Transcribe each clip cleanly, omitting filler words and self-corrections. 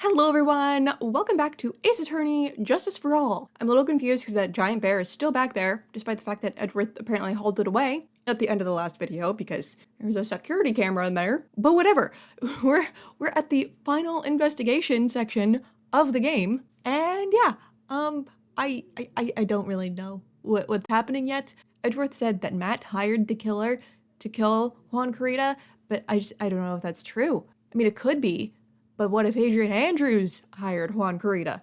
Hello everyone! Welcome back to Ace Attorney Justice for All. I'm a little confused because that giant bear is still back there, despite the fact that Edgeworth apparently hauled it away at the end of the last video because there's a security camera in there. But whatever. We're at the final investigation section of the game. And yeah, I don't really know what's happening yet. Edgeworth said that Matt hired the killer to kill Juan Carita, but I don't know if that's true. I mean, it could be. But what if Adrian Andrews hired Juan Carita?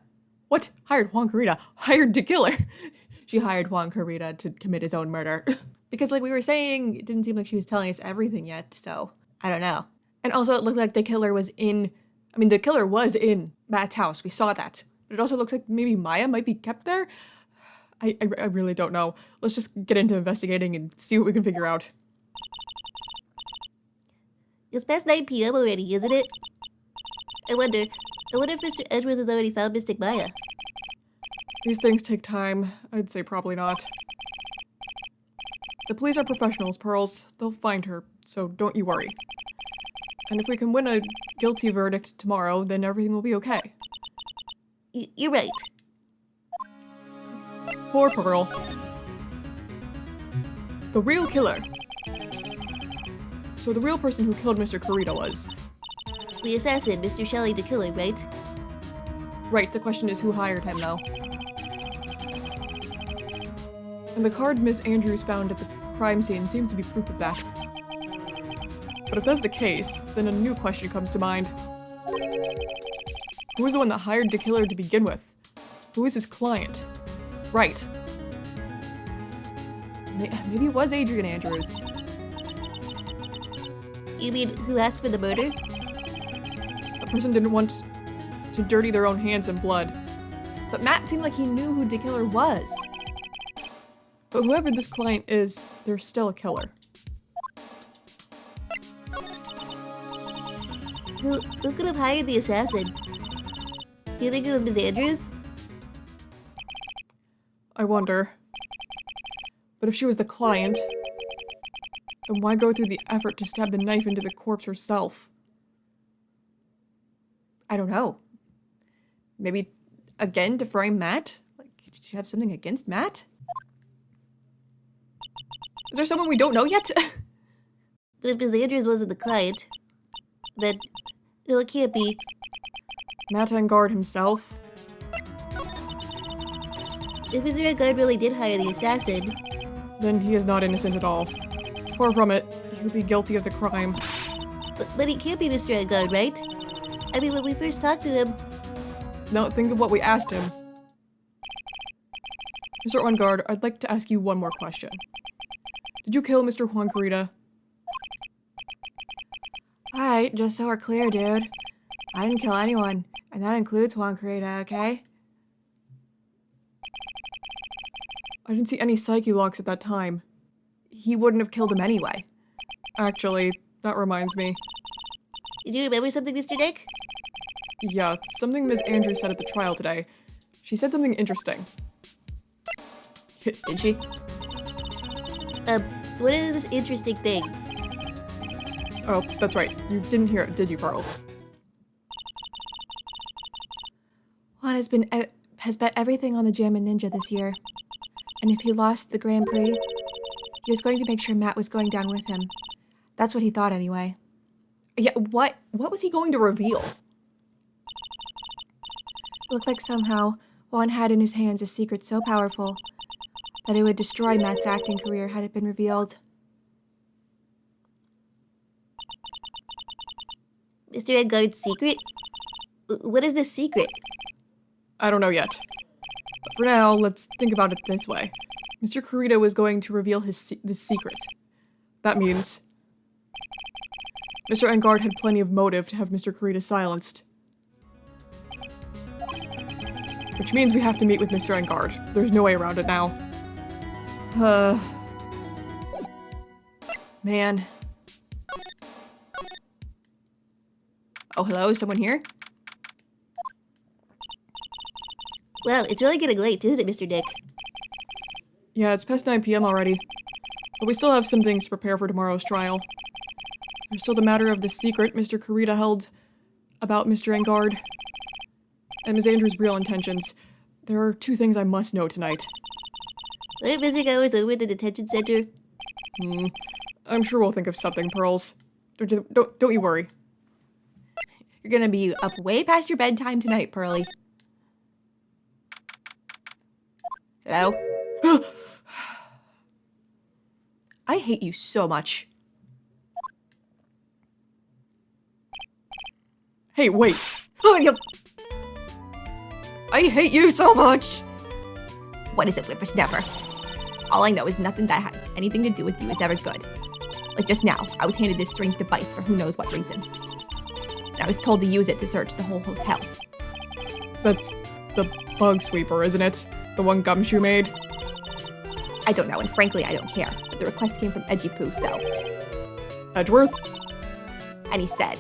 What? Hired Juan Carita? Hired to kill her? She hired Juan Carita to commit his own murder. Because like we were saying, it didn't seem like she was telling us everything yet, so I don't know. And also it looked like the killer was in Matt's house. We saw that. But it also looks like maybe Maya might be kept there. I really don't know. Let's just get into investigating and see what we can figure out. It's past 9 p.m. already, isn't it? I wonder if Mr. Edgeworth has already found Mystic Maya. These things take time. I'd say probably not. The police are professionals, Pearls. They'll find her, so don't you worry. And if we can win a guilty verdict tomorrow, then everything will be okay. You're right. Poor Pearl. The real killer. So the real person who killed Mr. Carita was... The assassin, Mr. Shelley the killer, right? Right, the question is who hired him, though. And the card Miss Andrews found at the crime scene seems to be proof of that. But if that's the case, then a new question comes to mind. Who was the one that hired the killer to begin with? Who was his client? Right. Maybe it was Adrian Andrews. You mean, who asked for the murder? The person didn't want to dirty their own hands in blood. But Matt seemed like he knew who the killer was. But whoever this client is, they're still a killer. Who could have hired the assassin? Do you think it was Miss Andrews? I wonder. But if she was the client, then why go through the effort to stab the knife into the corpse herself? I don't know. Maybe, again, to frame Matt? Like, did she have something against Matt? Is there someone we don't know yet? But if Miss Andrews wasn't the client, then... No, it can't be. Matt Engard himself? If Mr. Engard really did hire the assassin... Then he is not innocent at all. Far from it, he would be guilty of the crime. But he can't be Mr. Engard, right? I mean, when we first talked to him... Now think of what we asked him. Mr. Engard, I'd like to ask you one more question. Did you kill Mr. Juan Carita? Alright, just so we're clear, dude. I didn't kill anyone, and that includes Juan Carita, okay? I didn't see any psyche locks at that time. He wouldn't have killed him anyway. Actually, that reminds me. Did you remember something, Mr. Nick? Yeah, something Ms. Andrews said at the trial today. She said something interesting. Did she? So what is this interesting thing? Oh, that's right. You didn't hear it, did you, Pearls? Juan has bet everything on the Jammin' Ninja this year. And if he lost the Grand Prix, he was going to make sure Matt was going down with him. That's what he thought anyway. Yeah, what was he going to reveal? It looked like somehow Juan had in his hands a secret so powerful that it would destroy Matt's acting career had it been revealed. Mr. Engard's secret? What is this secret? I don't know yet. But for now, let's think about it this way. Mr. Carita was going to reveal this secret. That means Mr. Engard had plenty of motive to have Mr. Carita silenced. Which means we have to meet with Mr. Engard. There's no way around it now. Man. Oh, hello? Is someone here? Wow, it's really getting late, isn't it, Mr. Nick? Yeah, it's past 9 p.m. already. But we still have some things to prepare for tomorrow's trial. There's still the matter of the secret Mr. Carita held about Mr. Engard. and Ms. Andrews' real intentions. There are two things I must know tonight. Aren't visiting hours over at the detention center? I'm sure we'll think of something, Pearls. Don't you worry. You're gonna be up way past your bedtime tonight, Pearly. Hello? I hate you so much. Hey, wait. I hate you so much. What is it, whippersnapper? All I know is nothing that has anything to do with you is ever good. Like just now, I was handed this strange device for who knows what reason. And I was told to use it to search the whole hotel. That's the bug sweeper, isn't it? The one Gumshoe made? I don't know, and frankly, I don't care. But the request came from Edgy Poo, so... Edgeworth? And he said...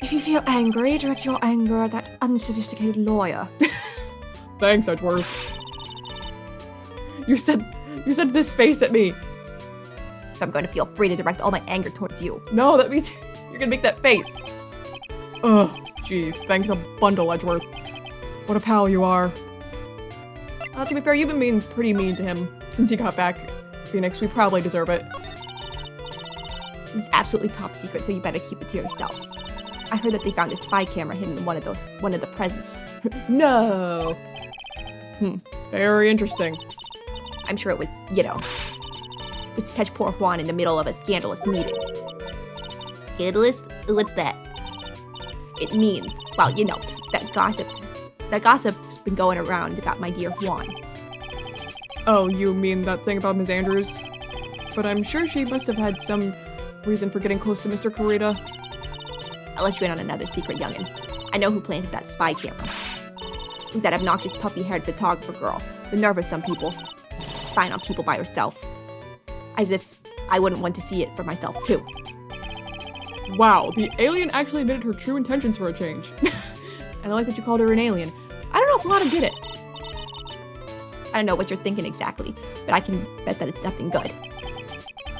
If you feel angry, direct your anger at that unsophisticated lawyer. Thanks, Edgeworth. You said this face at me. So I'm going to feel free to direct all my anger towards you. No, that means you're gonna make that face. Ugh, gee, thanks a bundle, Edgeworth. What a pal you are. To be fair, you've been being pretty mean to him since he got back. Phoenix, we probably deserve it. This is absolutely top secret, so you better keep it to yourselves. I heard that they found a spy camera hidden in one of the presents. No! Very interesting. I'm sure it was, it was to catch poor Juan in the middle of a scandalous meeting. Scandalous? What's that? It means, well, that gossip's been going around about my dear Juan. Oh, you mean that thing about Ms. Andrews? But I'm sure she must have had some reason for getting close to Mr. Kurita. I'll let you in on another secret, youngin'. I know who planted that spy camera. It was that obnoxious, puffy-haired photographer girl. The nerve of some people. Spying on people by herself. As if I wouldn't want to see it for myself, too. Wow, the alien actually admitted her true intentions for a change. And I like that you called her an alien. I don't know if Lana did it. I don't know what you're thinking exactly, but I can bet that it's nothing good.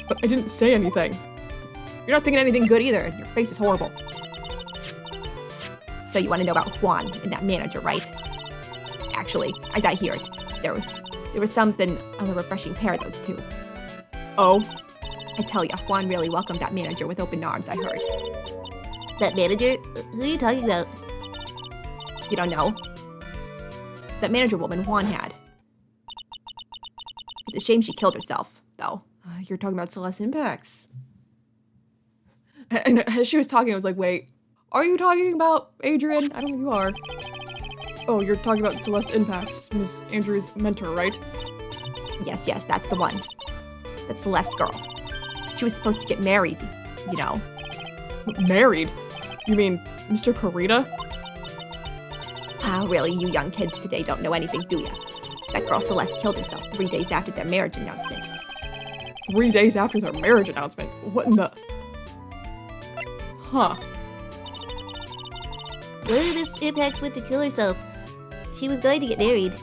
But I didn't say anything. You're not thinking anything good either, and your face is horrible. So you want to know about Juan and that manager, right? Actually, as I hear it, there was something of a refreshing pair of those two. Oh? I tell ya, Juan really welcomed that manager with open arms, I heard. That manager? Who are you talking about? You don't know? That manager woman Juan had. It's a shame she killed herself, though. You're talking about Celeste Impacts. And as she was talking, I was like, wait, are you talking about Adrian? I don't think you are. Oh, you're talking about Celeste Impacts, Miss Andrews' mentor, right? Yes, that's the one. That Celeste girl. She was supposed to get married, Married? You mean Mr. Kurita? Ah, really, you young kids today don't know anything, do ya? That girl Celeste killed herself 3 days after their marriage announcement. 3 days after their marriage announcement? What in the... Huh. Where this Impacts went to kill herself? She was going to get married.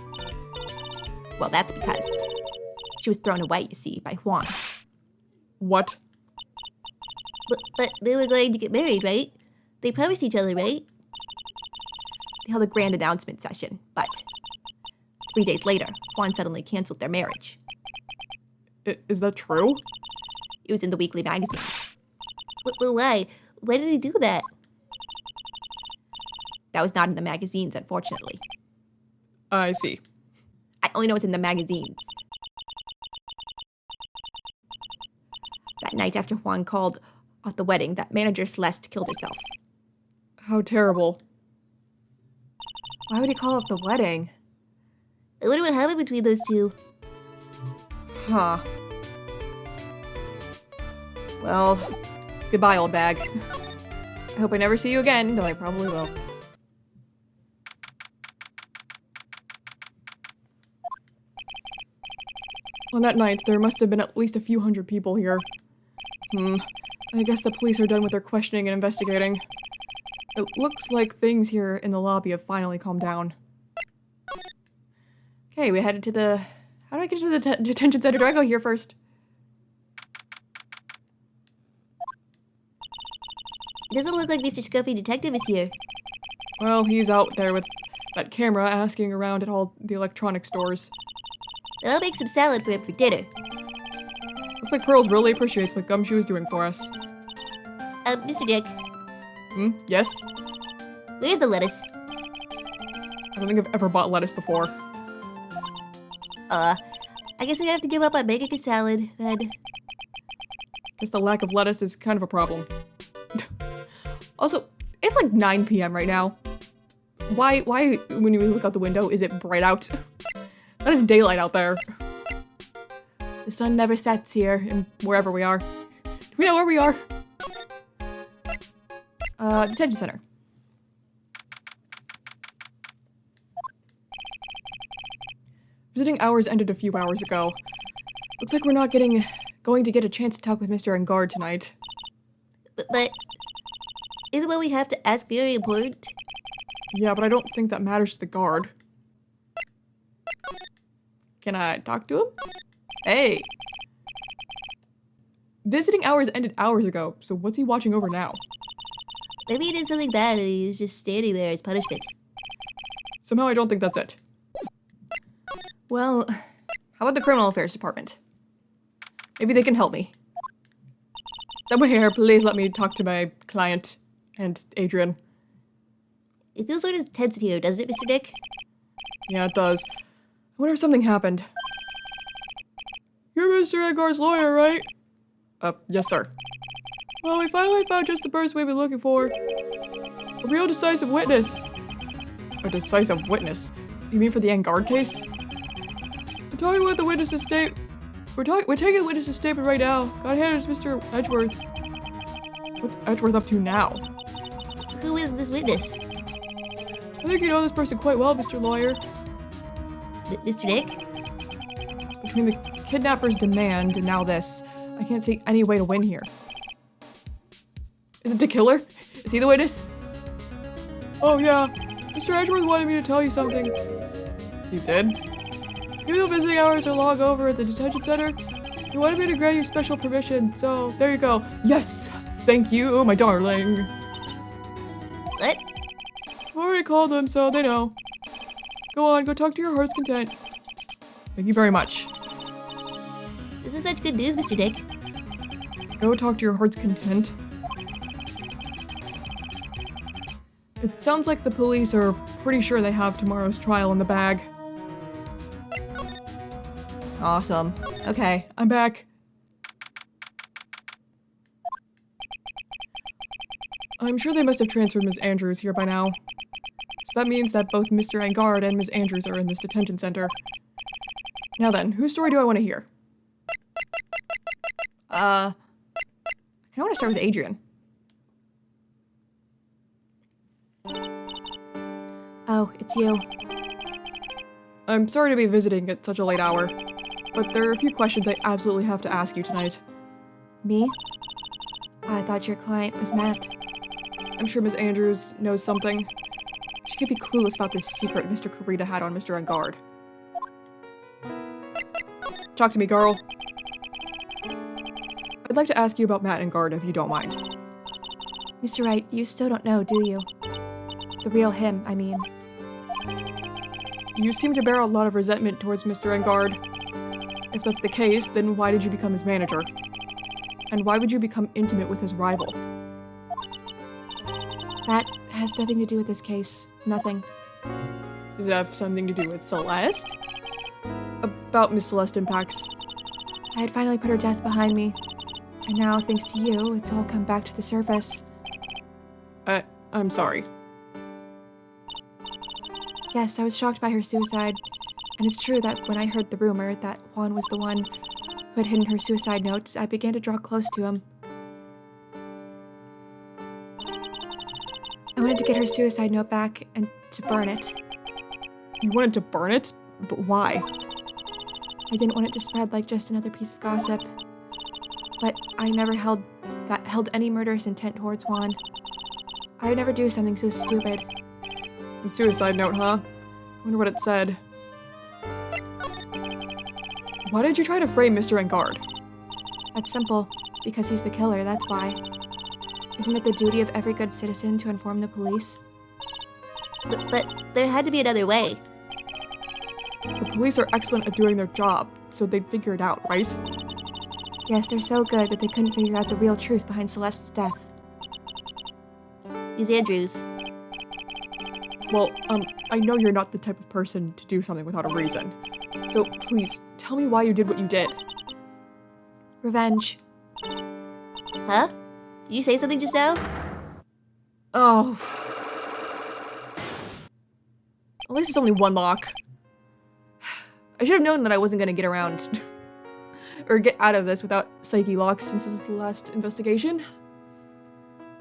Well, that's because she was thrown away, you see, by Juan. What? But they were going to get married, right? They promised each other, right? They held a grand announcement session, but 3 days later, Juan suddenly canceled their marriage. Is that true? It was in the weekly magazines. But why? Why did he do that? That was not in the magazines, unfortunately. I see. I only know it's in the magazines. That night after Juan called off the wedding, that manager Celeste killed herself. How terrible. Why would he call off the wedding? I wonder what happened between those two. Huh. Well, goodbye, old bag. I hope I never see you again, though I probably will. On that night, there must have been at least a few hundred people here. I guess the police are done with their questioning and investigating. It looks like things here in the lobby have finally calmed down. Okay, we headed to the... How do I get to the detention center? Do I go here first? It doesn't look like Mr. Scruffy Detective is here. Well, he's out there with that camera asking around at all the electronic stores. Then I'll make some salad for him for dinner. Looks like Pearls really appreciates what Gumshoe is doing for us. Mr. Dick, Yes? where's the lettuce? I don't think I've ever bought lettuce before. I guess I have to give up on making a salad, then. Guess the lack of lettuce is kind of a problem. Also, it's like 9 p.m. right now. Why, when you look out the window, is it bright out? That is daylight out there. The sun never sets here, and wherever we are. Do we know where we are? Detention center. Visiting hours ended a few hours ago. Looks like we're not going to get a chance to talk with Mr. Engard tonight. But isn't what we have to ask very important? Yeah, but I don't think that matters to the guard. Can I talk to him? Hey! Visiting hours ended hours ago, so what's he watching over now? Maybe he did something bad and he's just standing there as punishment. Somehow I don't think that's it. Well, how about the criminal affairs department? Maybe they can help me. Someone here, please let me talk to my client and Adrian. It feels sort of tense in here, doesn't it, Mr. Dick? Yeah, it does. I wonder if something happened. You're Mr. Edgar's lawyer, right? Yes, sir. Well, we finally found just the person we've been looking for. A real decisive witness. A decisive witness? You mean for the Engard case? We're talking about the witness's state. We're taking the witness's statement right now. Got handed to Mr. Edgeworth. What's Edgeworth up to now? Who is this witness? I think you know this person quite well, Mr. Lawyer. Mr. Dick? Between the kidnapper's demand and now this, I can't see any way to win here. Is it the killer? Is he the witness? Oh yeah, Mr. Edgeworth wanted me to tell you something. You did? Even though visiting hours are long over at the detention center, he wanted me to grant you special permission, so there you go. Yes! Thank you, my darling. What? I've already called them, so they know. Go on, go talk to your heart's content. Thank you very much. This is such good news, Mr. Dick. Go talk to your heart's content. It sounds like the police are pretty sure they have tomorrow's trial in the bag. Awesome. Okay, I'm back. I'm sure they must have transferred Ms. Andrews here by now. So that means that both Mr. Engard and Ms. Andrews are in this detention center. Now then, whose story do I want to hear? I want to start with Adrian. Oh, it's you. I'm sorry to be visiting at such a late hour, but there are a few questions I absolutely have to ask you tonight. Me? I thought your client was Matt. I'm sure Ms. Andrews knows something. She can't be clueless about this secret Mr. Kurita had on Mr. Engard. Talk to me, girl. I'd like to ask you about Matt Engard, if you don't mind. Mr. Wright, you still don't know, do you? The real him, I mean. You seem to bear a lot of resentment towards Mr. Engard. If that's the case, then why did you become his manager? And why would you become intimate with his rival? That has nothing to do with this case. Nothing. Does it have something to do with Celeste? About Miss Celeste impacts. I had finally put her death behind me. And now, thanks to you, it's all come back to the surface. I'm sorry. Yes, I was shocked by her suicide. And it's true that when I heard the rumor that Juan was the one who had hidden her suicide notes, I began to draw close to him. I wanted to get her suicide note back and to burn it. You wanted to burn it? But why? I didn't want it to spread like just another piece of gossip. But I never held any murderous intent towards Juan. I would never do something so stupid. The suicide note, huh? Wonder what it said. Why did you try to frame Mr. Engard? That's simple. Because he's the killer, that's why. Isn't it the duty of every good citizen to inform the police? But there had to be another way. The police are excellent at doing their job, so they'd figure it out, right? Yes, they're so good that they couldn't figure out the real truth behind Celeste's death. Miss Andrews. Well, I know you're not the type of person to do something without a reason. So please, tell me why you did what you did. Revenge. Huh? Did you say something just now? Oh. At least it's only one lock. I should have known that I wasn't gonna get around or get out of this without psyche locks since this is the last investigation.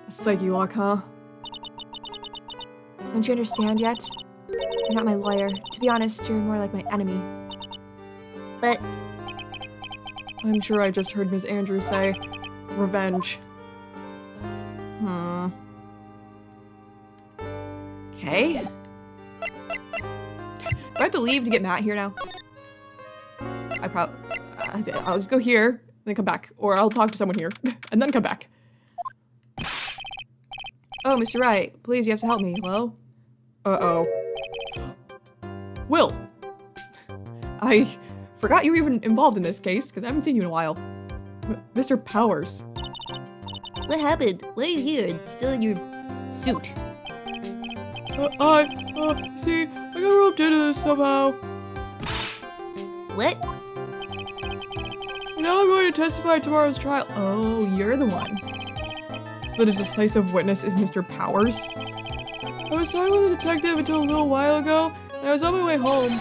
A psyche lock, huh? Don't you understand yet? You're not my lawyer. To be honest, you're more like my enemy. But I'm sure I just heard Ms. Andrews say revenge. Okay. Do I have to leave to get Matt here now? I'll just go here, and then come back. Or I'll talk to someone here, and then come back. Oh, Mr. Wright, please, you have to help me. Hello? Uh-oh. Will! I forgot you were even involved in this case, because I haven't seen you in a while. Mr. Powers. what happened? Why are you here? Still in your suit. See, I got roped into this somehow. What? Now I'm going to testify at tomorrow's trial. Oh, you're the one. So the decisive witness is Mr. Powers? I was talking with a detective until a little while ago, and I was on my way home.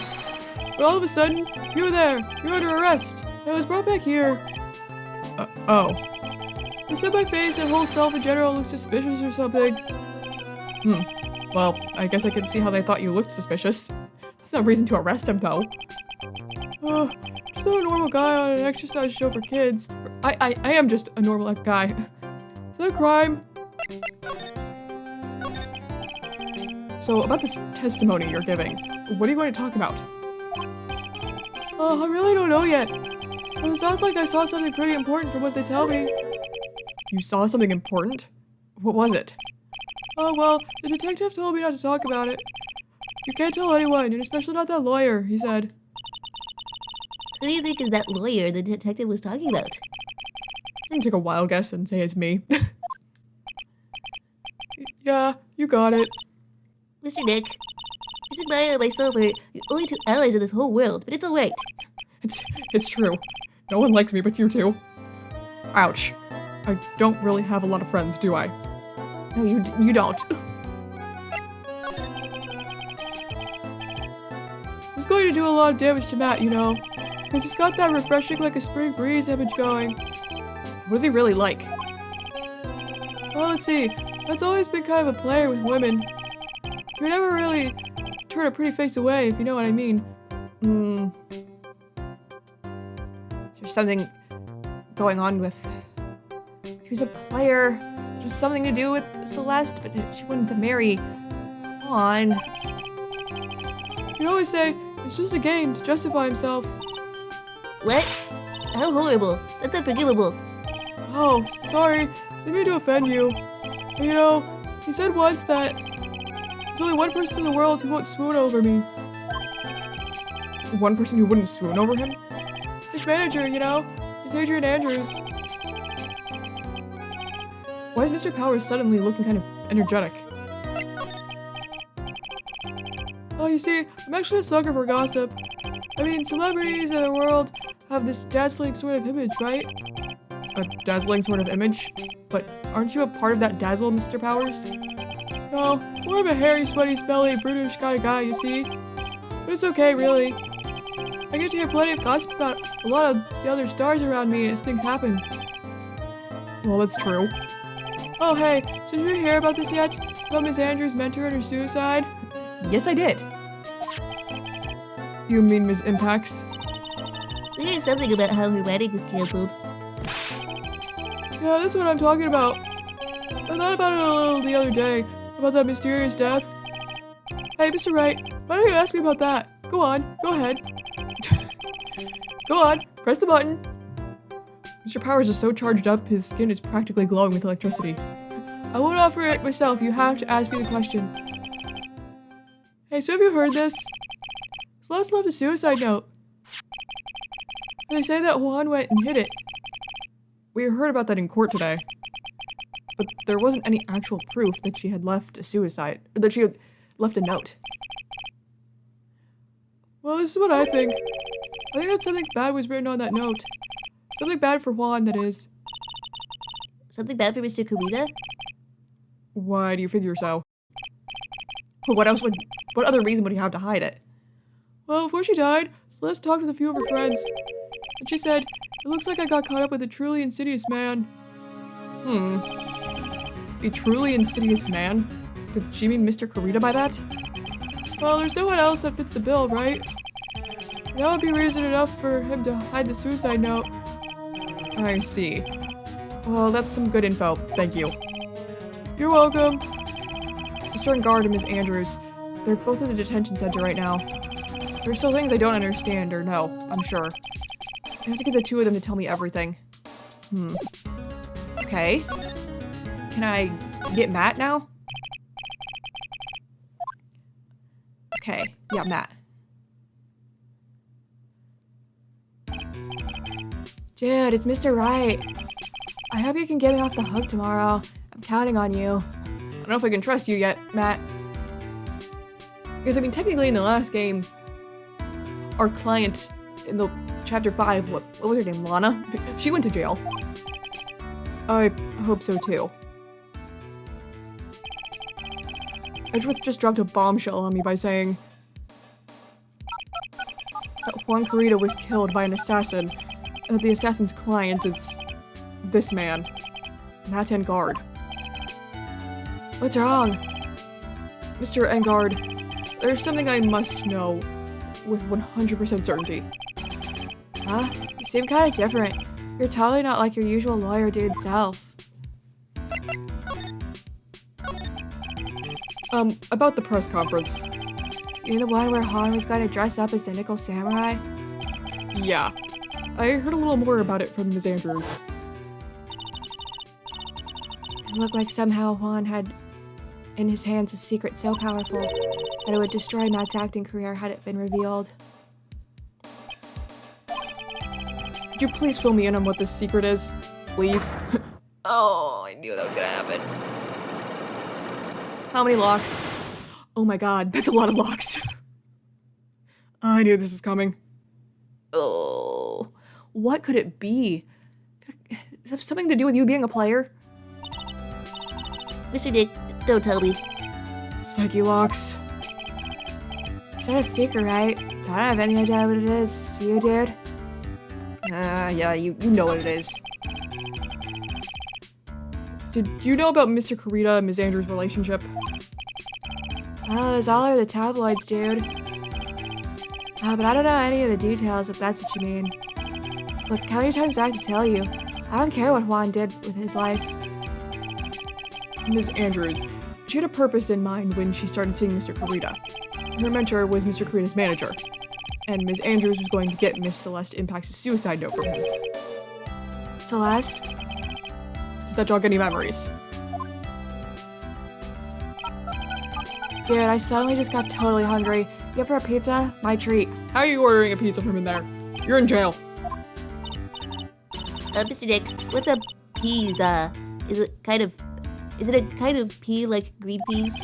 But all of a sudden, you were there. You were under arrest. And I was brought back here. Oh. They said my face and whole self in general looked suspicious or something. Well, I guess I can see how they thought you looked suspicious. That's no reason to arrest him, though. Just not a normal guy on an exercise show for kids. I am just a normal guy. Is that a crime? So, about this testimony you're giving, what are you going to talk about? I really don't know yet. But it sounds like I saw something pretty important from what they tell me. You saw something important? What was it? Oh, well, the detective told me not to talk about it. You can't tell anyone, and especially not that lawyer, he said. Who do you think is that lawyer the detective was talking about? I can take a wild guess and say it's me. Yeah, you got it. Mr. Nick, Miss Maya and myself are your only two allies in this whole world, but it's alright. It's true. No one likes me but you two. Ouch. I don't really have a lot of friends, do I? No, you don't. It's going to do a lot of damage to Matt, you know. Because he's got that refreshing like a spring breeze image going. What is he really like? Well, let's see. Matt's always been kind of a player with women. You never really turn a pretty face away, if you know what I mean. There's something going on with... He was a player. There's something to do with Celeste, but she wanted to marry on. He'd always say, it's just a game to justify himself. What? How horrible. That's unforgivable. Oh, sorry. Didn't mean to offend you. But you know, he said once that there's only one person in the world who won't swoon over me. One person who wouldn't swoon over him? His manager, you know? He's Adrian Andrews. Why is Mr. Powers suddenly looking kind of energetic? Oh, you see, I'm actually a sucker for gossip. I mean, celebrities in the world have this dazzling sort of image, right? A dazzling sort of image? But aren't you a part of that dazzle, Mr. Powers? No, more of a hairy, sweaty, smelly, brutish kind of guy, you see? But it's okay, really. I get to hear plenty of gossip about a lot of the other stars around me as things happen. Well, that's true. Oh, hey, so did you hear about this yet? About Miss Andrews' mentor and her suicide? Yes, I did. You mean Ms. Impacts? We heard something about how her wedding was cancelled. Yeah, that's what I'm talking about. I thought about it a little the other day, about that mysterious death. Hey, Mr. Wright, why don't you ask me about that? Go on, go ahead. Go on, press the button. Mr. Powers is so charged up, his skin is practically glowing with electricity. I won't offer it myself, you have to ask me the question. Hey, so have you heard this? Celeste left a suicide note. They say that Juan went and hid it. We heard about that in court today. But there wasn't any actual proof that she had left a suicide, or that she had left a note. Well, this is what I think. I think that something bad was written on that note. Something bad for Juan, that is. Something bad for Mr. Kurita? Why do you figure so? What other reason would he have to hide it? Well, before she died, Celeste talked with a few of her friends. And she said, "It looks like I got caught up with a truly insidious man." A truly insidious man? Did she mean Mr. Kurita by that? Well, there's no one else that fits the bill, right? That would be reason enough for him to hide the suicide note. I see. Well, that's some good info. Thank you. You're welcome. Mr. Engard and Ms. Andrews. They're both at the detention center right now. There's still things I don't understand or know, I'm sure. I have to get the two of them to tell me everything. Okay. Can I get Matt now? Okay, yeah, Matt. Dude, it's Mr. Wright. I hope you can get me off the hook tomorrow. I'm counting on you. I don't know if I can trust you yet, Matt. Because, I mean, technically in the last game, our client in the chapter 5, what was her name, Lana? She went to jail. I hope so too. Edgeworth just dropped a bombshell on me by saying that Juan Kurita was killed by an assassin, and that the assassin's client is this man, Matt Engard. What's wrong? Mr. Engard, there's something I must know with 100% certainty. Huh? You seem kind of different. You're totally not like your usual lawyer dude self. About the press conference. You're the one where Han was gonna dress up as the Nickel Samurai? Yeah. I heard a little more about it from Ms. Andrews. It looked like somehow Juan had in his hands a secret so powerful that it would destroy Matt's acting career had it been revealed. Could you please fill me in on what this secret is? Please? Oh, I knew that was gonna happen. How many locks? Oh my god, that's a lot of locks. I knew this was coming. Oh, what could it be? Does it have something to do with you being a player? Mr. Dick, don't tell me. Psyche locks. It's not a secret, right? I don't have any idea what it is. Do you, dude? Yeah, you know what it is. Did you know about Mr. Kurita and Ms. Andrews' relationship? Oh, it was all over the tabloids, dude. But I don't know any of the details, if that's what you mean. Look, how many times do I have to tell you? I don't care what Juan did with his life. Ms. Andrews, she had a purpose in mind when she started seeing Mr. Kurita. Her mentor was Mr. Kurita's manager, and Ms. Andrews was going to get Miss Celeste Impact's suicide note from him. Celeste? Does that jog any memories? Dude, I suddenly just got totally hungry. You up for a pizza? My treat. How are you ordering a pizza from in there? You're in jail. Mr. Dick, what's a pizza? Is it a kind of pea like green peas?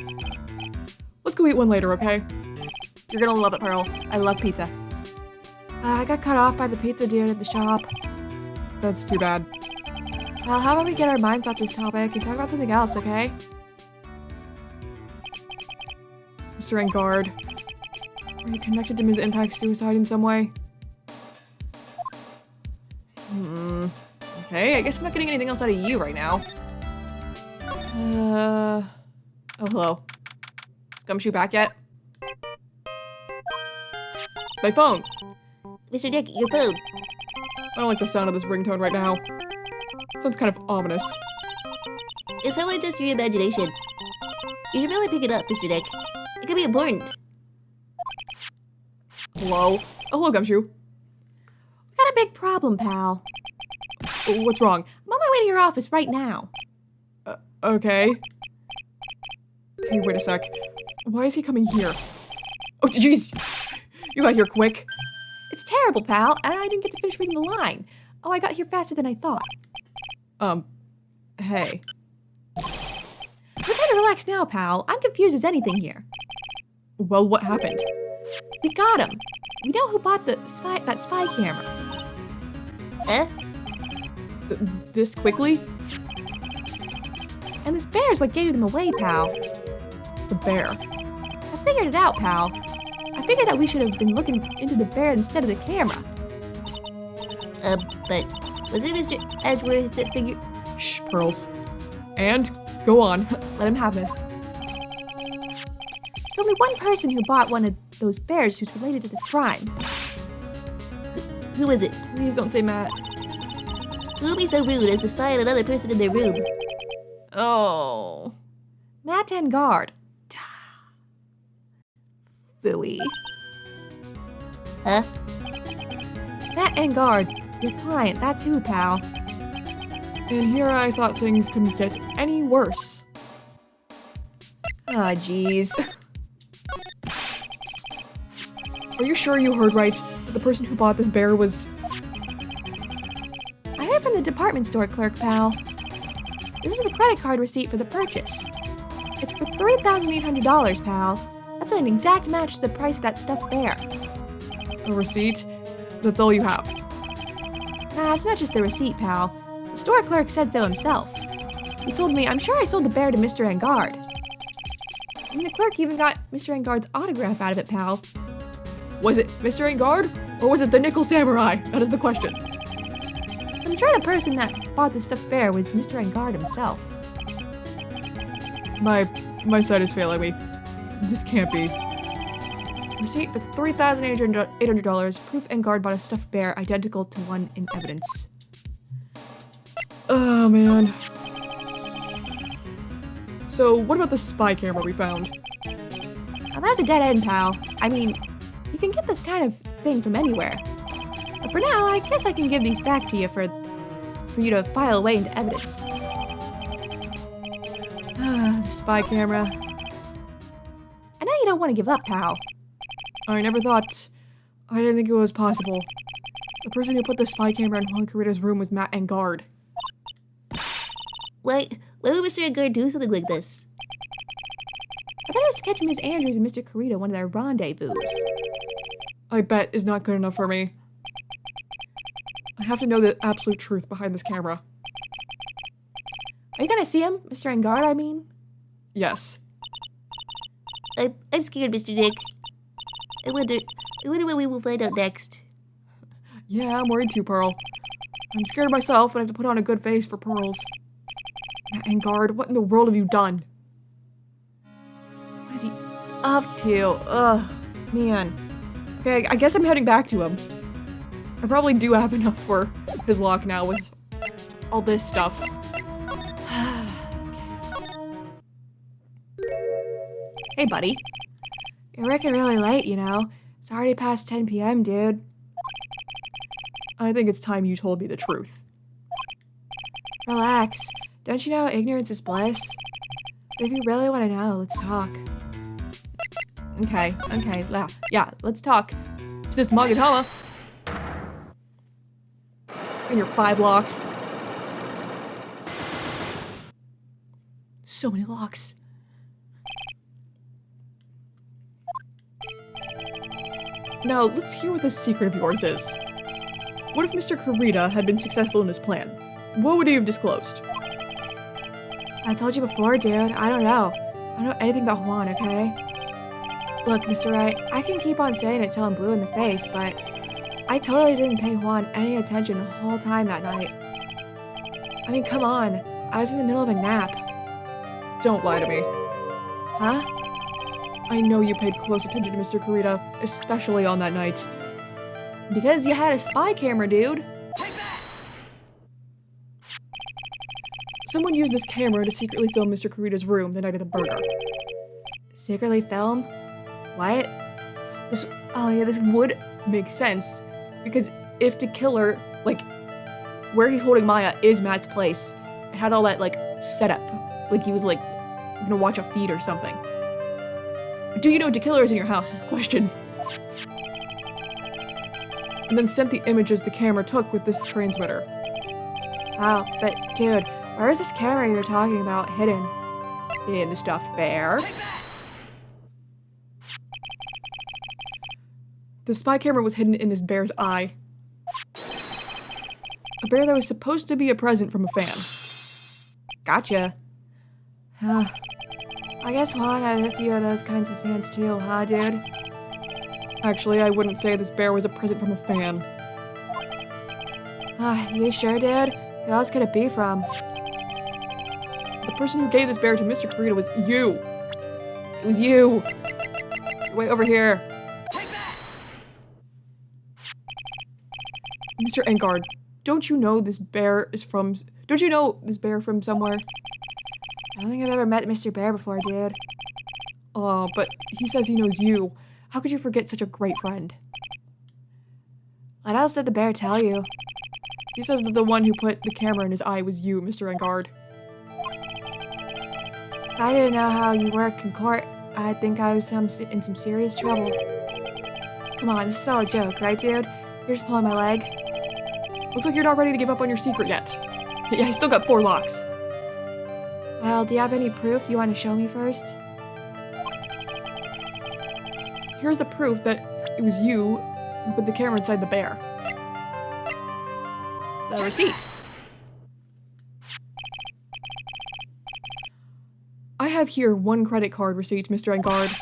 Let's go eat one later, okay? You're gonna love it, Pearl. I love pizza. I got cut off by the pizza dude at the shop. That's too bad. Well, how about we get our minds off this topic and talk about something else, okay? Mr. Engard, are you connected to Ms. Impact's suicide in some way? Okay, I guess I'm not getting anything else out of you right now. Oh, hello. Is Gumshoe back yet? It's my phone. Mr. Dick, your phone. I don't like the sound of this ringtone right now. It sounds kind of ominous. It's probably just your imagination. You should really pick it up, Mr. Dick. It could be important. Hello? Oh, hello, Gumshoe. We got a big problem, pal. What's wrong? I'm on my way to your office right now. Okay. Hey, wait a sec. Why is he coming here? Oh, jeez. You got here quick. It's terrible, pal, and I didn't get to finish reading the line. Oh, I got here faster than I thought. Hey. We're trying to relax now, pal. I'm confused as anything here. Well, what happened? We got him. We know who bought that spy camera. Huh? This quickly? And this bear is what gave them away, pal. The bear. I figured it out, pal. I figured that we should have been looking into the bear instead of the camera. But was it Mr. Edgeworth that figured? Shh, Pearls. And go on. Let him have this. There's only one person who bought one of those bears who's related to this crime. Who was it? Please don't say Matt. Who would be so rude as to spy on another person in their room? Oh. Matt and Guard. Philly. Huh? Matt and Guard, your client, that's who, pal. And here I thought things couldn't get any worse. Ah, jeez. Are you sure you heard right? That the person who bought this bear was... I heard from the department store clerk, pal. This is the credit card receipt for the purchase. It's for $3,800, pal. That's an exact match to the price of that stuffed bear. a receipt? That's all you have? Nah, it's not just the receipt, pal. The store clerk said so himself. He told me, I'm sure I sold the bear to Mr. Engard. And the clerk even got Mr. Engard's autograph out of it, pal. Was it Mr. Engard? Or was it the Nickel Samurai? That is the question. I'm sure the person that bought the stuffed bear was Mr. Engard himself. My sight is failing me. This can't be. Receipt for $3,800. Proof Engard bought a stuffed bear identical to one in evidence. Oh, man. So, what about the spy camera we found? Now, that's a dead end, pal. I mean, you can get this kind of thing from anywhere. But for now, I guess I can give these back to you for you to file away into evidence. The spy camera. I know you don't want to give up, pal. I never thought... I didn't think it was possible. The person who put the spy camera in Juan Carita's room was Matt Engard. Why would Mr. Edgar do something like this? I bet it was catching Miss Andrews and Mr. Carita one of their rendezvous. I bet is not good enough for me. I have to know the absolute truth behind this camera. Are you gonna see him, Mr. Engard, I mean? Yes. I'm scared, Mr. Dick. I wonder what we will find out next. Yeah, I'm worried too, Pearl. I'm scared myself, but I have to put on a good face for Pearls. Matt Engard, what in the world have you done? What is he up to? Ugh, man. Okay, I guess I'm heading back to him. I probably do have enough for his lock now with all this stuff. Hey, buddy. You're working really late, you know. It's already past 10 p.m., dude. I think it's time you told me the truth. Relax. Don't you know ignorance is bliss? But if you really want to know, let's talk. Okay, yeah, let's talk. To this Magatama. And your 5 locks. So many locks. Now, let's hear what this secret of yours is. What if Mr. Carita had been successful in his plan? What would he have disclosed? I told you before, dude. I don't know. I don't know anything about Juan, okay? Look, Mr. Wright, I can keep on saying it till I'm blue in the face, but I totally didn't pay Juan any attention the whole time that night. I mean, come on. I was in the middle of a nap. Don't lie to me. Huh? I know you paid close attention to Mr. Carita, especially on that night. Because you had a spy camera, dude. Someone used this camera to secretly film Mr. Carita's room the night of the murder. Secretly film? What? This would make sense. Because if to kill her, like, where he's holding Maya is Matt's place, it had all that, like, setup. Like he was, like, gonna watch a feed or something. Do you know DeKiller is in your house is the question. And then sent the images the camera took with this transmitter. Wow, but dude, where is this camera you're talking about hidden? In the stuffed bear. The spy camera was hidden in this bear's eye. A bear that was supposed to be a present from a fan. Gotcha. Huh. I guess Juan had a few of those kinds of fans too, huh, dude? Actually, I wouldn't say this bear was a present from a fan. You sure, dude? Who else could it be from? The person who gave this bear to Mr. Kurita was you. It was you. Way over here. Mr. Engard, don't you know this bear from somewhere? I don't think I've ever met Mr. Bear before, dude. But he says he knows you. How could you forget such a great friend? What else did the bear tell you? He says that the one who put the camera in his eye was you, Mr. Engard. If I didn't know how you work in court, I'd think I was in some serious trouble. Come on, this is all a joke, right, dude? You're just pulling my leg. Looks like you're not ready to give up on your secret yet. Yeah, I still got 4 locks. Well, do you have any proof you want to show me first? Here's the proof that it was you who put the camera inside the bear. The receipt. I have here 1 credit card receipt, Mr. Engard.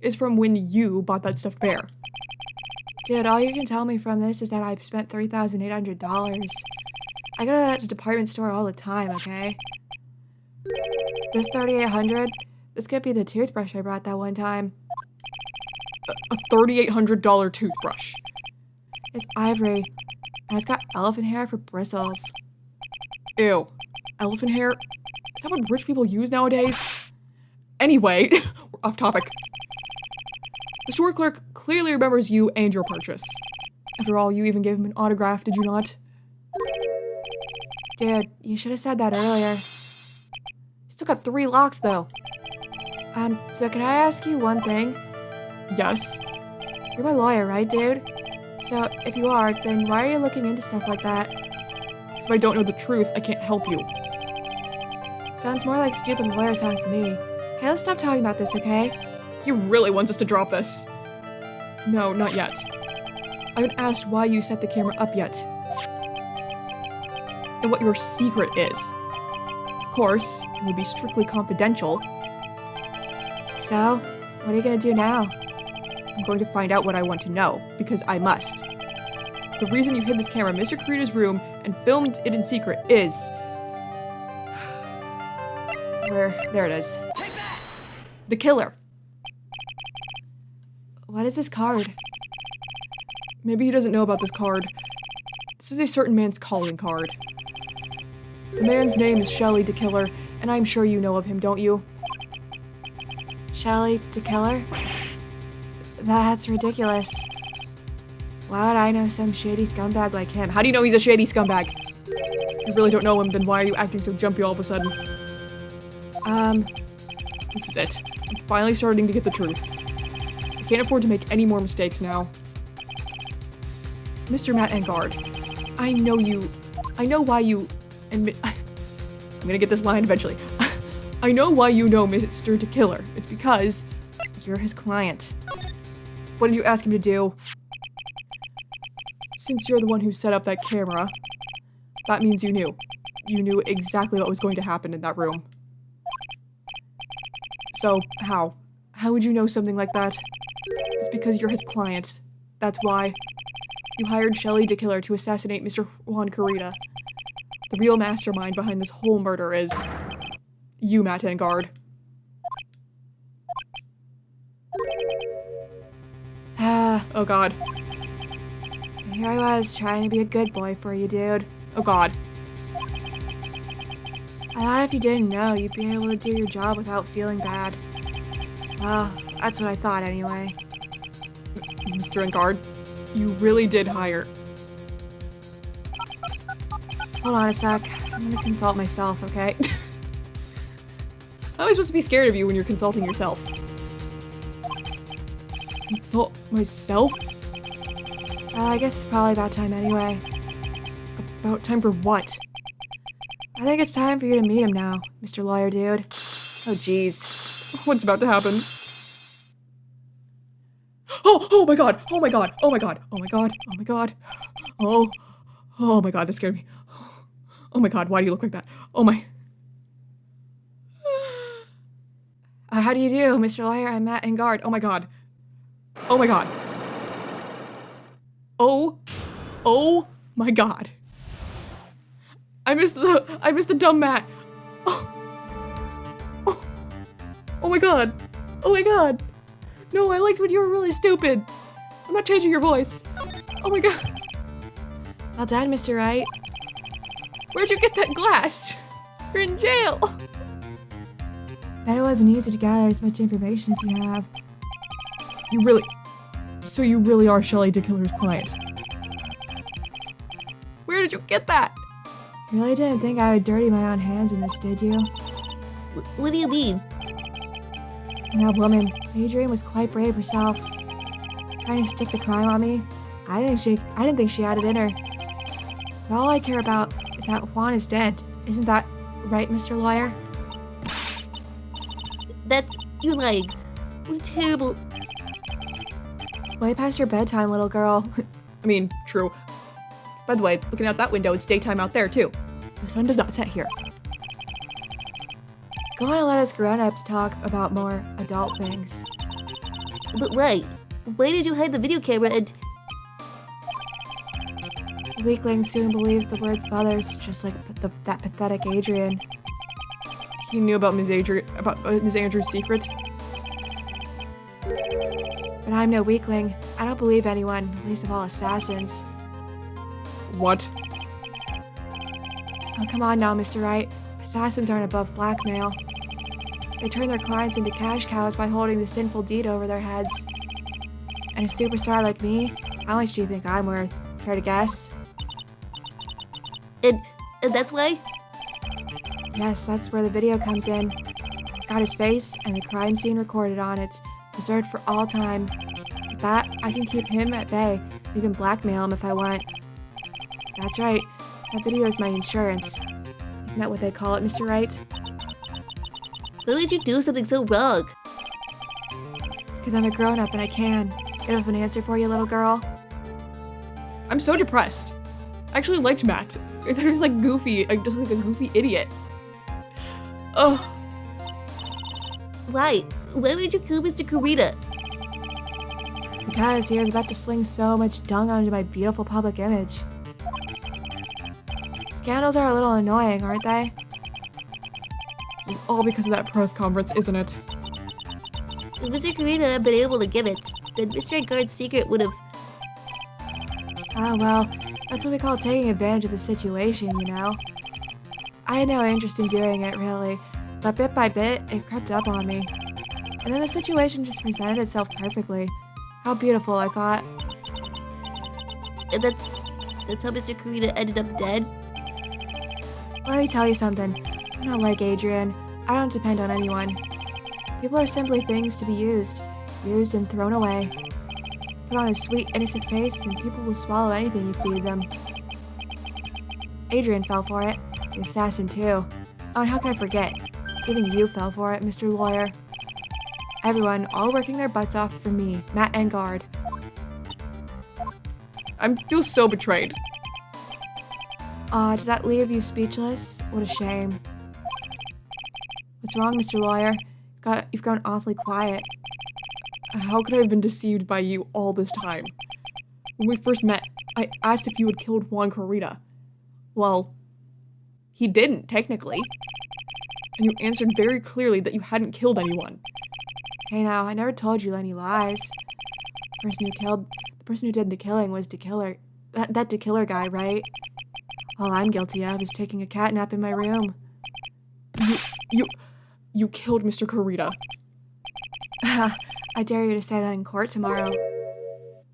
It's from when you bought that stuffed bear. Dude, all you can tell me from this is that I've spent $3,800. I go to that department store all the time, okay? This $3,800, this could be the toothbrush I brought that one time. A $3,800 toothbrush. It's ivory, and it's got elephant hair for bristles. Ew. Elephant hair? Is that what rich people use nowadays? Anyway, we're off topic. The store clerk clearly remembers you and your purchase. After all, you even gave him an autograph, did you not? Dude, you should have said that earlier. Still got 3 locks, though. So can I ask you one thing? Yes? You're my lawyer, right, dude? So, if you are, then why are you looking into stuff like that? Because if I don't know the truth, I can't help you. Sounds more like stupid lawyer talk to me. Hey, let's stop talking about this, okay? He really wants us to drop this. No, not yet. I haven't asked why you set the camera up yet. And what your secret is. Of course, it will be strictly confidential. So, what are you gonna do now? I'm going to find out what I want to know, because I must. The reason you hid this camera in Mr. Kurita's room and filmed it in secret is... There it is. The killer. What is this card? Maybe he doesn't know about this card. This is a certain man's calling card. The man's name is Shelly DeKiller, and I'm sure you know of him, don't you? Shelly DeKiller? That's ridiculous. Why would I know some shady scumbag like him? How do you know he's a shady scumbag? If you really don't know him, then why are you acting so jumpy all of a sudden? This is it. I'm finally starting to get the truth. I can't afford to make any more mistakes now. Mr. Matt Engard, I know why you admit- I'm gonna get this line eventually. I know why you know Mr. DeKiller. It's because you're his client. What did you ask him to do? Since you're the one who set up that camera, that means you knew. You knew exactly what was going to happen in that room. So, how? How would you know something like that? It's because you're his client. That's why. You hired Shelly DeKiller to assassinate Mr. Juan Kurita. The real mastermind behind this whole murder is... you, Matt Engard. Oh god. Here I was, trying to be a good boy for you, dude. Oh god. I thought if you didn't know, you'd be able to do your job without feeling bad. Well, that's what I thought anyway. Mr. Engard, you really did hire... Hold on a sec. I'm gonna consult myself, okay? How am I supposed to be scared of you when you're consulting yourself? Consult myself? I guess it's probably about time anyway. About time for what? I think it's time for you to meet him now, Mr. Lawyer Dude. Oh jeez. What's about to happen? Oh my god! Oh my god! Oh my god! Oh my god! Oh my god! Oh my god, that scared me. Oh my god, why do you look like that? Oh my... How do you do, Mr. Lawyer? I'm Matt and Guard. Oh my god. Oh my god. Oh my god. I missed the dumb Matt. Oh my god. Oh my god. No, I liked when you were really stupid. I'm not changing your voice. Oh my god. Well done, Mr. Wright. Where'd you get that glass? You're in jail. Bet it wasn't easy to gather as much information as you have. So you really are Shelley DeKiller's client. Where did you get that? You really didn't think I would dirty my own hands in this, did you? What do you mean? And that woman, Adrian, was quite brave herself. Trying to stick the crime on me. I didn't think she had it in her. But all I care about is that Juan is dead. Isn't that right, Mr. Lawyer? You're lying. What a terrible... It's way past your bedtime, little girl. I mean, true. By the way, looking out that window, it's daytime out there too. The sun does not set here. Go on and let us grown-ups talk about more adult things. But why? Why did you hide the video camera and... The weakling soon believes the words of others, just like that pathetic Adrian. He knew about Ms. Andrews' secret. But I'm no weakling. I don't believe anyone, least of all assassins. What? Oh, come on now, Mr. Wright. Assassins aren't above blackmail. They turn their clients into cash cows by holding the sinful deed over their heads. And a superstar like me, how much do you think I'm worth? Care to guess? And that's why? Yes, that's where the video comes in. It's got his face and the crime scene recorded on it, preserved for all time. With that, I can keep him at bay, even blackmail him if I want. That's right, that video is my insurance. Isn't that what they call it, Mr. Wright? Why would you do something so wrong? Because I'm a grown-up and I can. I have an answer for you, little girl. I'm so depressed. I actually liked Matt. I thought he was like goofy, just like a goofy idiot. Ugh. Why? Why would you kill Mr. Kurita? Because he was about to sling so much dung onto my beautiful public image. Scandals are a little annoying, aren't they? This is all because of that press conference, isn't it? If Mr. Kurita had been able to give it, then Mr. Guard's secret would have... Ah, well, that's what we call taking advantage of the situation, you know? I had no interest in doing it, really, but bit by bit, it crept up on me. And then the situation just presented itself perfectly. How beautiful, I thought. And that's how Mr. Kurita ended up dead? Let me tell you something. I'm not like Adrian. I don't depend on anyone. People are simply things to be used and thrown away. Put on a sweet, innocent face, and people will swallow anything you feed them. Adrian fell for it. The assassin, too. Oh, and how can I forget? Even you fell for it, Mr. Lawyer. Everyone, all working their butts off for me, Matt and Guard. I feel so betrayed. Does that leave you speechless? What a shame. What's wrong, Mr. Lawyer? You've grown awfully quiet. How could I have been deceived by you all this time? When we first met, I asked if you had killed Juan Corrida. Well, he didn't, technically. And you answered very clearly that you hadn't killed anyone. Hey now, I never told you any lies. The person who did the killing was DeKiller. That DeKiller guy, right? All I'm guilty of is taking a catnap in my room. You killed Mr. Corrida. I dare you to say that in court tomorrow.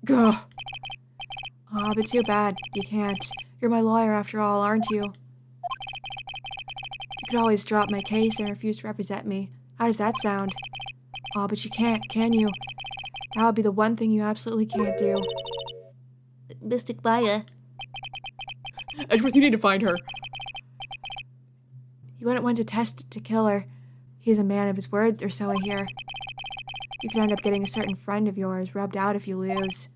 Gah. Aw, but too bad. You can't. You're my lawyer after all, aren't you? You could always drop my case and refuse to represent me. How does that sound? Aw, but you can't, can you? That would be the one thing you absolutely can't do. Mystic Maya. Edgeworth, you need to find her. You wouldn't want to test to kill her. He's a man of his word, or so I hear. You could end up getting a certain friend of yours rubbed out if you lose.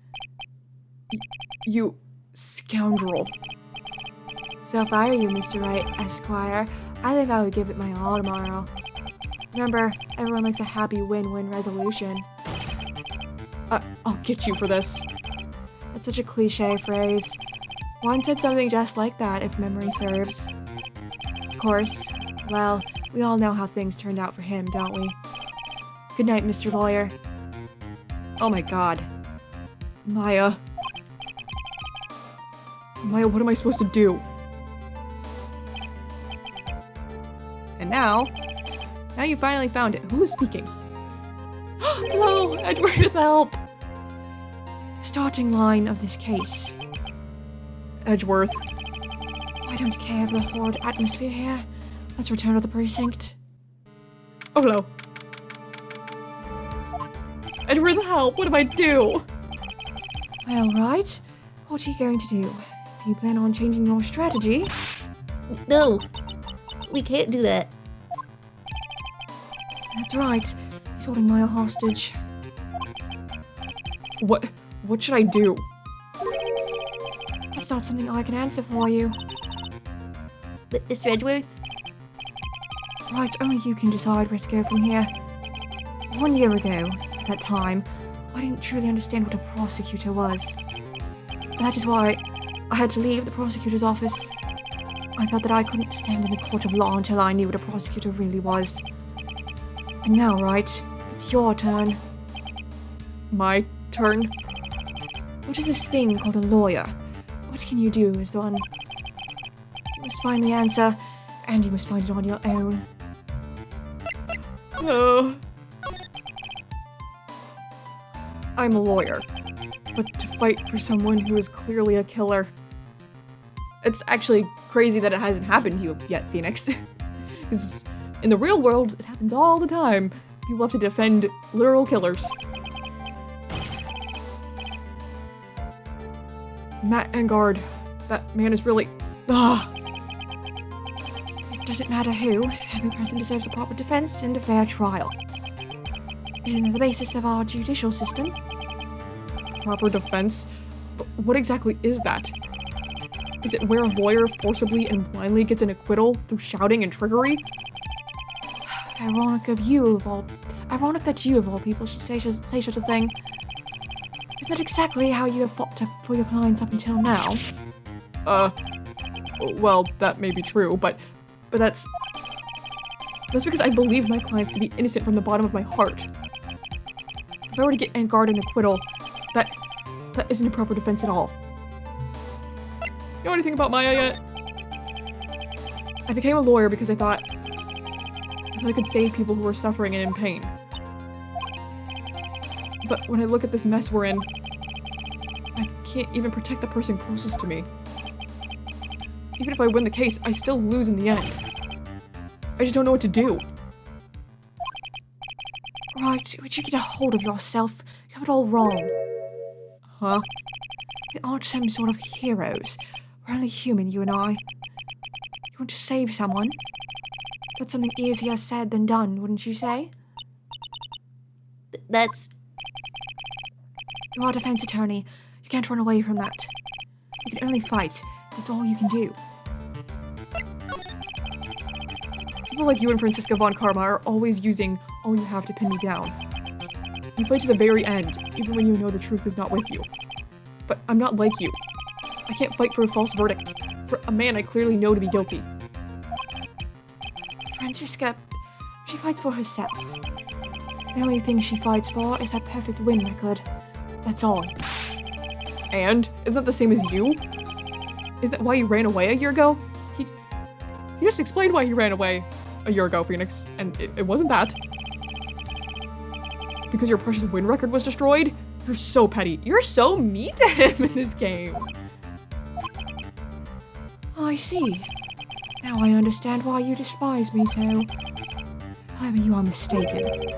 You scoundrel. So if I were you, Mr. Wright, Esquire, I think I would give it my all tomorrow. Remember, everyone likes a happy win-win resolution. I'll get you for this. That's such a cliche phrase. Juan said something just like that, if memory serves. Of course, well, we all know how things turned out for him, don't we? Good night, Mr. Lawyer. Oh my god. Maya. Maya, what am I supposed to do? And now you finally found it. Who is speaking? Hello, Edward, with help. Starting line of this case. Edgeworth. I don't care for the horrid atmosphere here. Let's return to the precinct. Oh, hello. Edward, help. What do I do? Well, right. What are you going to do? If you plan on changing your strategy, No. We can't do that. that's right. He's holding Maya hostage. What should I do? That's not something I can answer for you. But Mr. Edgeworth? Right, only you can decide where to go from here. 1 year ago, at that time, I didn't truly understand what a prosecutor was. That is why I had to leave the prosecutor's office. I felt that I couldn't stand in a court of law until I knew what a prosecutor really was. And now, Wright, it's your turn. My turn? What is this thing called a lawyer? What can you do as one? You must find the answer, and you must find it on your own. I'm a lawyer, but to fight for someone who is clearly a killer. It's actually crazy that it hasn't happened to you yet, Phoenix. Because in the real world, it happens all the time. People have to defend literal killers. Matt Engard. That man is really... It doesn't matter who. Every person deserves a proper defense and a fair trial. Isn't that the basis of our judicial system? Proper defense? But what exactly is that? Is it where a lawyer forcibly and blindly gets an acquittal through shouting and trickery? Ironic that you of all people should say such a thing. Is that exactly how you have fought for your clients up until now? Well, that may be true, but that's because I believe my clients to be innocent from the bottom of my heart. If I were to get Engard an acquittal, that isn't a proper defense at all. You know anything about Maya yet? I became a lawyer because I thought I could save people who were suffering and in pain. But when I look at this mess we're in, I can't even protect the person closest to me. Even if I win the case, I still lose in the end. I just don't know what to do. Right, would you get a hold of yourself? You have it all wrong. Huh? We aren't some sort of heroes. We're only human, you and I. You want to save someone? That's something easier said than done, wouldn't you say? That's... You are a defense attorney. You can't run away from that. You can only fight. That's all you can do. People like you and Francisca von Karma are always using all you have to pin me down. You fight to the very end, even when you know the truth is not with you. But I'm not like you. I can't fight for a false verdict, for a man I clearly know to be guilty. Francisca, she fights for herself. The only thing she fights for is her perfect win record. That's all. And? Isn't that the same as you? Is that why you ran away a year ago? He just explained why he ran away a year ago, Phoenix, and it wasn't that. Because your precious win record was destroyed? You're so petty. You're so mean to him in this game. I see. Now I understand why you despise me so. However, you are mistaken.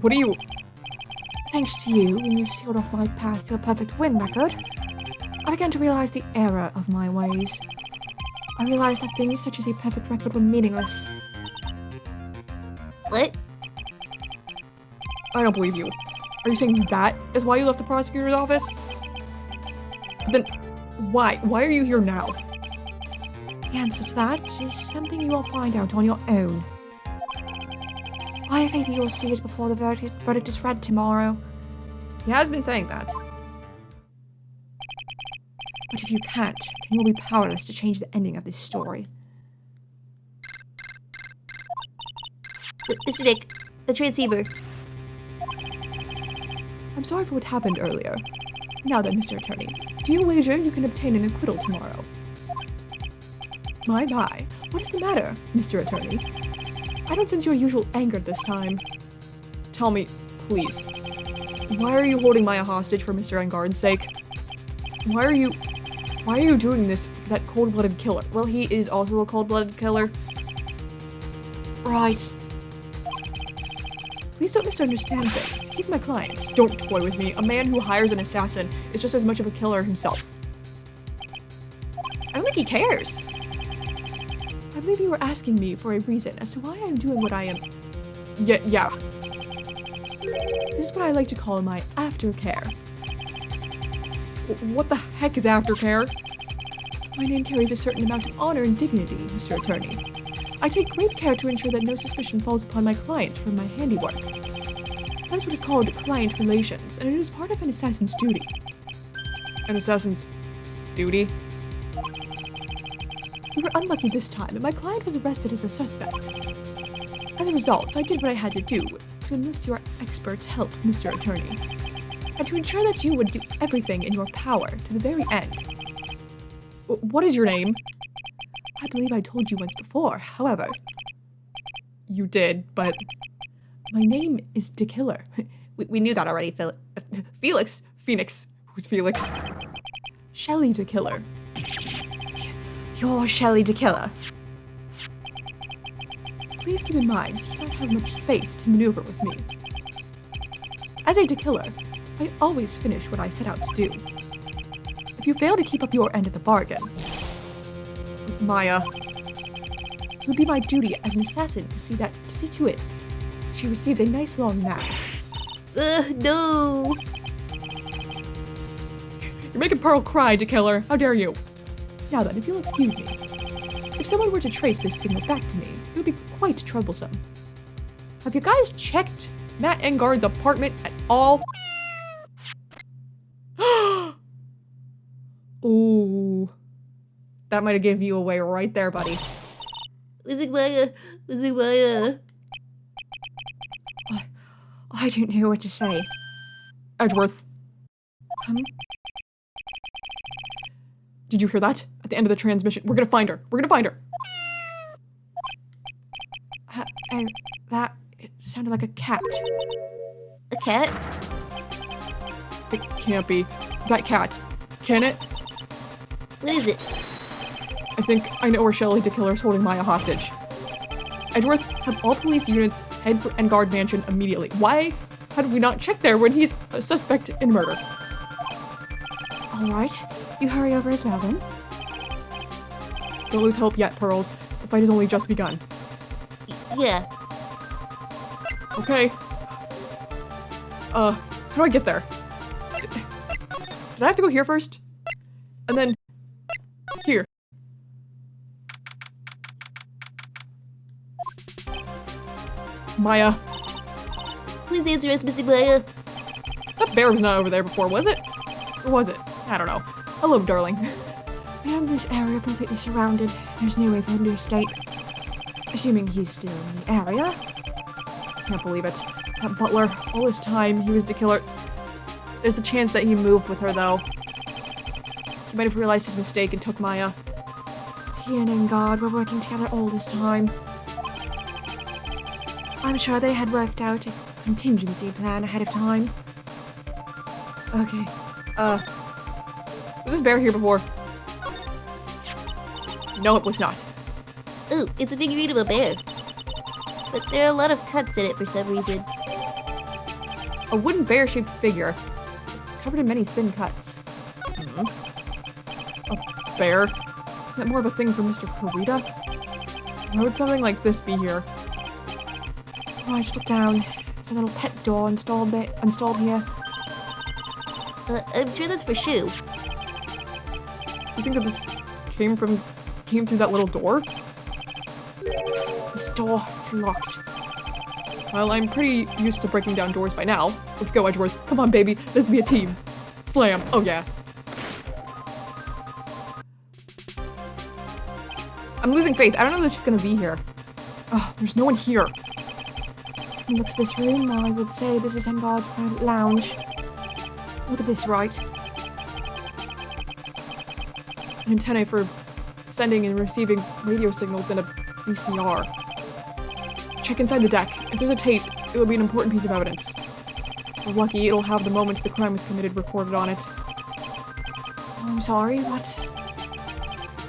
What are you Thanks to you, when you sealed off my path to a perfect win record, I began to realize the error of my ways. I realized that things such as a perfect record were meaningless. What? I don't believe you. Are you saying that is why you left the prosecutor's office? Then why? Why are you here now? The answer to that is something you will find out on your own. I have faith that you will see it before the verdict is read tomorrow. He has been saying that. But if you can't, then you will be powerless to change the ending of this story. Mr. Dick, the transceiver. I'm sorry for what happened earlier. Now then, Mr. Attorney, do you wager you can obtain an acquittal tomorrow? My, what is the matter, Mr. Attorney? I don't sense your usual anger this time. Tell me, please, why are you holding Maya hostage for Mr. Engard's sake? Why are you doing this for that cold-blooded killer? Well, he is also a cold-blooded killer. Right. Please don't misunderstand things. He's my client. Don't toy with me. A man who hires an assassin is just as much of a killer himself. I don't think he cares. I believe you were asking me for a reason as to why I'm doing what I am. Yeah. This is what I like to call my aftercare. What the heck is aftercare? My name carries a certain amount of honor and dignity, Mr. Attorney. I take great care to ensure that no suspicion falls upon my clients from my handiwork. That is what is called client relations, and it is part of an assassin's duty. An assassin's duty? We were unlucky this time, and my client was arrested as a suspect. As a result, I did what I had to do to enlist your expert help, Mr. Attorney, and to ensure that you would do everything in your power to the very end. What is your name? I believe I told you once before, however. You did, but my name is De Killer. We knew that already, Felix? Phoenix. Who's Felix? Shelley De Killer. You're Shelley De Killer. Please keep in mind, you don't have much space to maneuver with me. As a De Killer, I always finish what I set out to do. If you fail to keep up your end of the bargain, Maya, it would be my duty as an assassin to see to it she receives a nice long nap. No! You're making Pearl cry, De Killer. How dare you? Now then, if you'll excuse me, if someone were to trace this signal back to me, it would be quite troublesome. Have you guys checked Matt Engard's apartment at all? Ooh. That might have given you away right there, buddy. Missing Maya. I don't know what to say. Edgeworth. Did you hear that? At the end of the transmission. We're gonna find her. That sounded like a cat. A cat? It can't be. That cat. Can it? What is it? I think I know where Shelley De Killer is holding Maya hostage. Edgeworth, have all police units head for Engard Mansion immediately. Why had we not checked there when he's a suspect in murder? Alright, you hurry over as well then. Don't lose hope yet, Pearls. The fight has only just begun. Yeah. Okay. How do I get there? Did I have to go here first? And then here. Maya. Please answer us, Missing Maya. That bear was not over there before, was it? Or was it? I don't know. Hello, darling. We have this area completely surrounded. There's no way for him to escape. Assuming he's still in the area. Can't believe it. That butler, all this time, he was De Killer. There's the chance that he moved with her, though. He might have realized his mistake and took Maya. He and Engard were working together all this time. I'm sure they had worked out a contingency plan ahead of time. Okay. Was this bear here before? No, it was not. Ooh, it's a figurine of a bear. But there are a lot of cuts in it for some reason. A wooden bear-shaped figure. It's covered in many thin cuts. A bear? Is that more of a thing for Mr. Kurita? Why would something like this be here? Right, look down. There's a little pet door installed here. I'm sure that's for Shu. You think that this came through that little door? This door is locked. Well, I'm pretty used to breaking down doors by now. Let's go, Edgeworth. Come on, baby. Let's be a team. Slam. Oh, yeah. I'm losing faith. I don't know that she's gonna be here. Oh, there's no one here. From the looks of this room, I would say this is Engard's private lounge. Look at this, Wright. An antennae for sending and receiving radio signals in a VCR. Check inside the deck. If there's a tape, it will be an important piece of evidence. If we're lucky, it'll have the moment the crime was committed recorded on it. Oh, I'm sorry, what?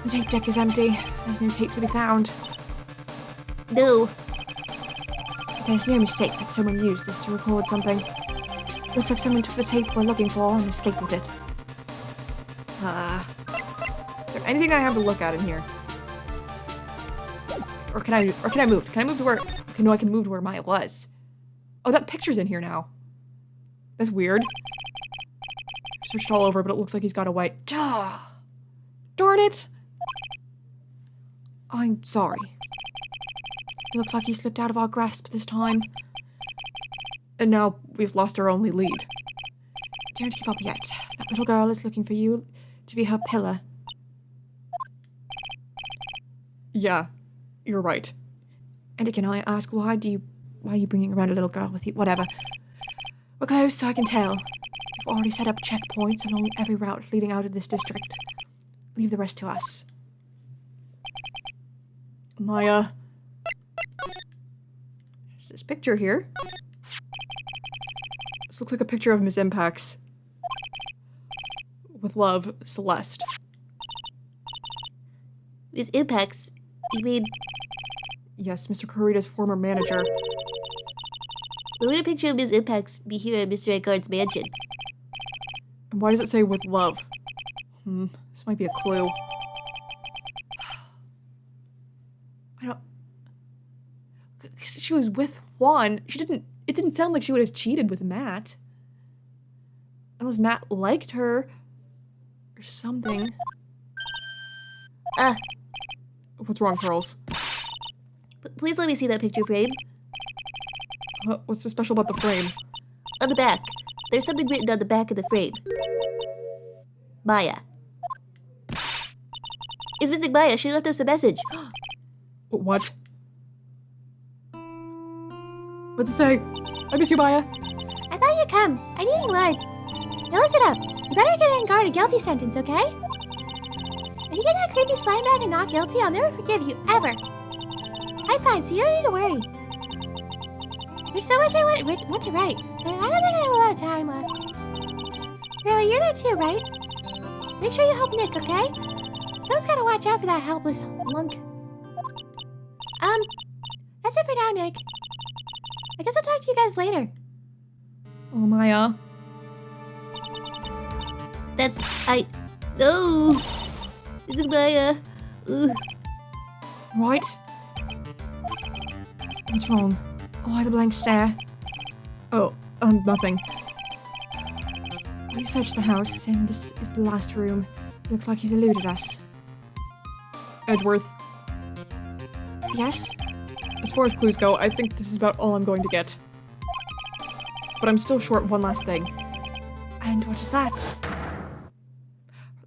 The tape deck is empty. There's no tape to be found. No. There's no mistake that someone used this to record something. Looks like someone took the tape we're looking for and escaped with it. Is there anything I have to look at in here? Or can I move? Can I move to where... Okay, no, I can move to where Maya was. Oh, that picture's in here now. That's weird. I've searched all over, but it looks like he's got away. Darn it! I'm sorry. It looks like he slipped out of our grasp this time. And now we've lost our only lead. Don't give up yet. That little girl is looking for you to be her pillar. Yeah, you're right. And can I ask why are you bringing around a little girl with you? Whatever. We're close, I can tell. We've already set up checkpoints along every route leading out of this district. Leave the rest to us. Maya. There's this picture here. This looks like a picture of Ms. Impax. With love, Celeste. Ms. Impax? You mean... Yes, Mr. Kurita's former manager. Why would a picture of Ms. Impax be here at Mr. Engard's mansion? And why does it say with love? This might be a clue. She was with Juan. It didn't sound like she would have cheated with Matt. Unless Matt liked her. Or something. What's wrong, Pearls? Please let me see that picture frame. What's so special about the frame? On the back. There's something written on the back of the frame. Maya. It's missing Maya. She left us a message. What? What's it say? I miss you, Maya. I thought you'd come. I knew you would. Now listen up. You better get Engard a guilty sentence, okay? If you get that creepy slime bag and not guilty, I'll never forgive you, ever. I'm fine, so you don't need to worry. There's so much I want to write, but I don't think I have a lot of time left. Really, you're there too, right? Make sure you help Nick, okay? Someone's gotta watch out for that helpless lunk. That's it for now, Nick. I guess I'll talk to you guys later. Oh, Maya. No! Missing Maya. Ugh. Right? What's wrong? Why the blank stare? Oh, nothing. We searched the house, and this is the last room. Looks like he's eluded us. Edgeworth, Yes? as far as clues go, I think this is about all I'm going to get. But I'm still short one last thing. And what is that?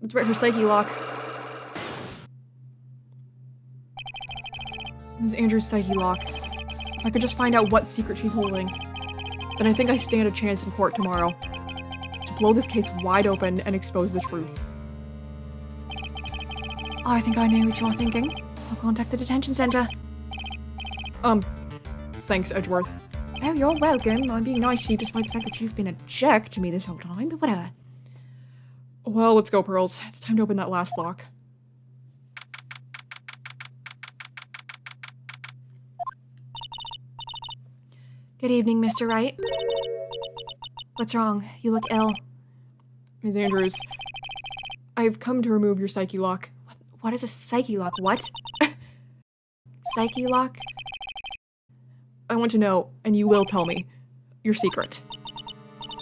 Let's write her psyche lock. Ms. Andrews' psyche lock. If I could just find out what secret she's holding, then I think I stand a chance in court tomorrow to blow this case wide open and expose the truth. I think I know what you're thinking. I'll contact the detention center. Thanks, Edgeworth. Oh, you're welcome. I'm being nice to you despite the fact that you've been a jerk to me this whole time, but whatever. Well, let's go, Pearls. It's time to open that last lock. Good evening, Mr. Wright. What's wrong? You look ill. Ms. Andrews, I've come to remove your psyche lock. What is a psyche lock? What? Psyche lock? I want to know, and you will tell me, your secret.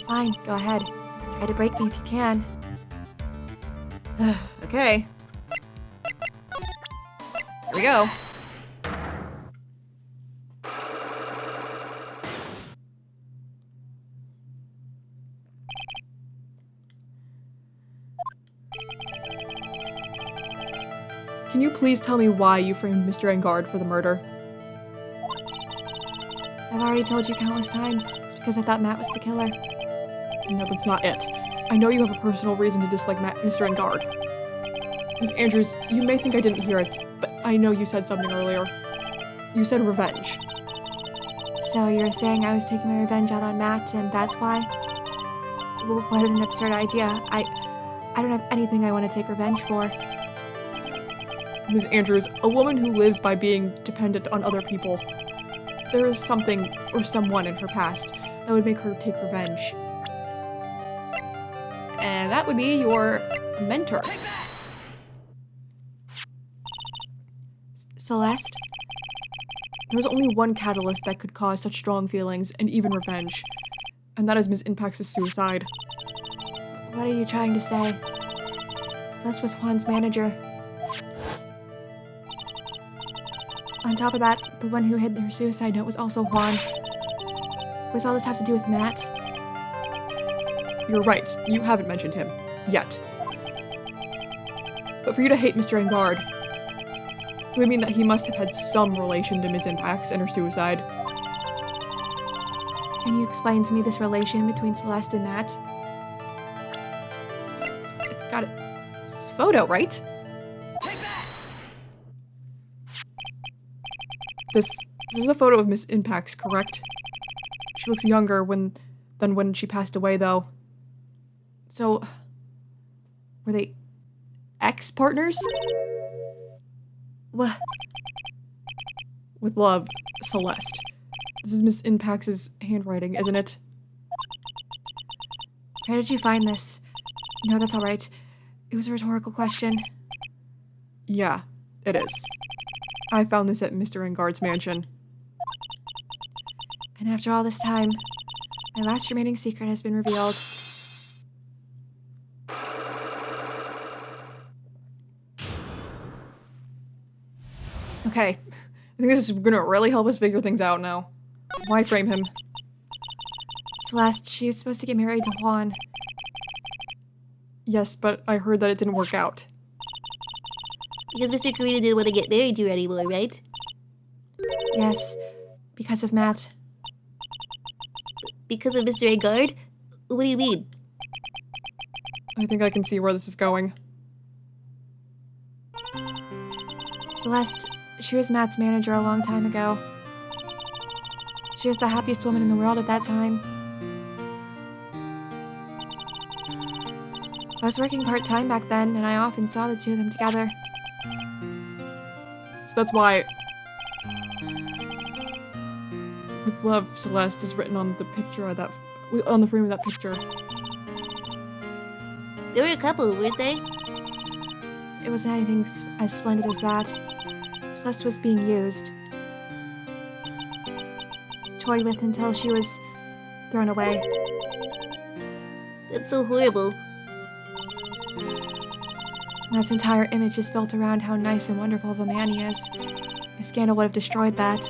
Fine, go ahead. Try to break me if you can. Okay. Here we go. Can you please tell me why you framed Mr. Engard for the murder? I've already told you countless times. It's because I thought Matt was the killer. No, that's not it. I know you have a personal reason to dislike Mr. Engard. Ms. Andrews, you may think I didn't hear it, but I know you said something earlier. You said revenge. So you're saying I was taking my revenge out on Matt, and that's why? What an absurd idea. I don't have anything I want to take revenge for. Ms. Andrews, a woman who lives by being dependent on other people. There is something or someone in her past that would make her take revenge. And that would be your mentor. Celeste? There is only one catalyst that could cause such strong feelings and even revenge. And that is Ms. Impax's suicide. What are you trying to say? Celeste was Juan's manager. On top of that, the one who hid her suicide note was also Juan. What does all this have to do with Matt? You're right, you haven't mentioned him. Yet. But for you to hate Mr. Engard, it would mean that he must have had some relation to Ms. Impax and her suicide. Can you explain to me this relation between Celeste and Matt? It's got it. It's this photo, right? This is a photo of Miss Impax, correct? She looks younger than when she passed away, though. So, were they ex-partners? What? With love, Celeste. This is Miss Impax's handwriting, isn't it? Where did you find this? No, that's alright. It was a rhetorical question. Yeah, it is. I found this at Mr. Engard's mansion. And after all this time, my last remaining secret has been revealed. Okay, I think this is gonna really help us figure things out now. Why frame him? Celeste, she was supposed to get married to Juan. Yes, but I heard that it didn't work out. Because Mr. Karina didn't want to get married to her anymore, right? Yes, because of Matt. Because of Mr. Engard? What do you mean? I think I can see where this is going. Celeste, she was Matt's manager a long time ago. She was the happiest woman in the world at that time. I was working part-time back then, and I often saw the two of them together. So that's why... With love, Celeste is written on the picture of that... on the frame of that picture. They were a couple, weren't they? It wasn't anything as splendid as that. Celeste was being used. Toyed with until she was thrown away. That's so horrible. Matt's entire image is built around how nice and wonderful of a man he is. A scandal would have destroyed that.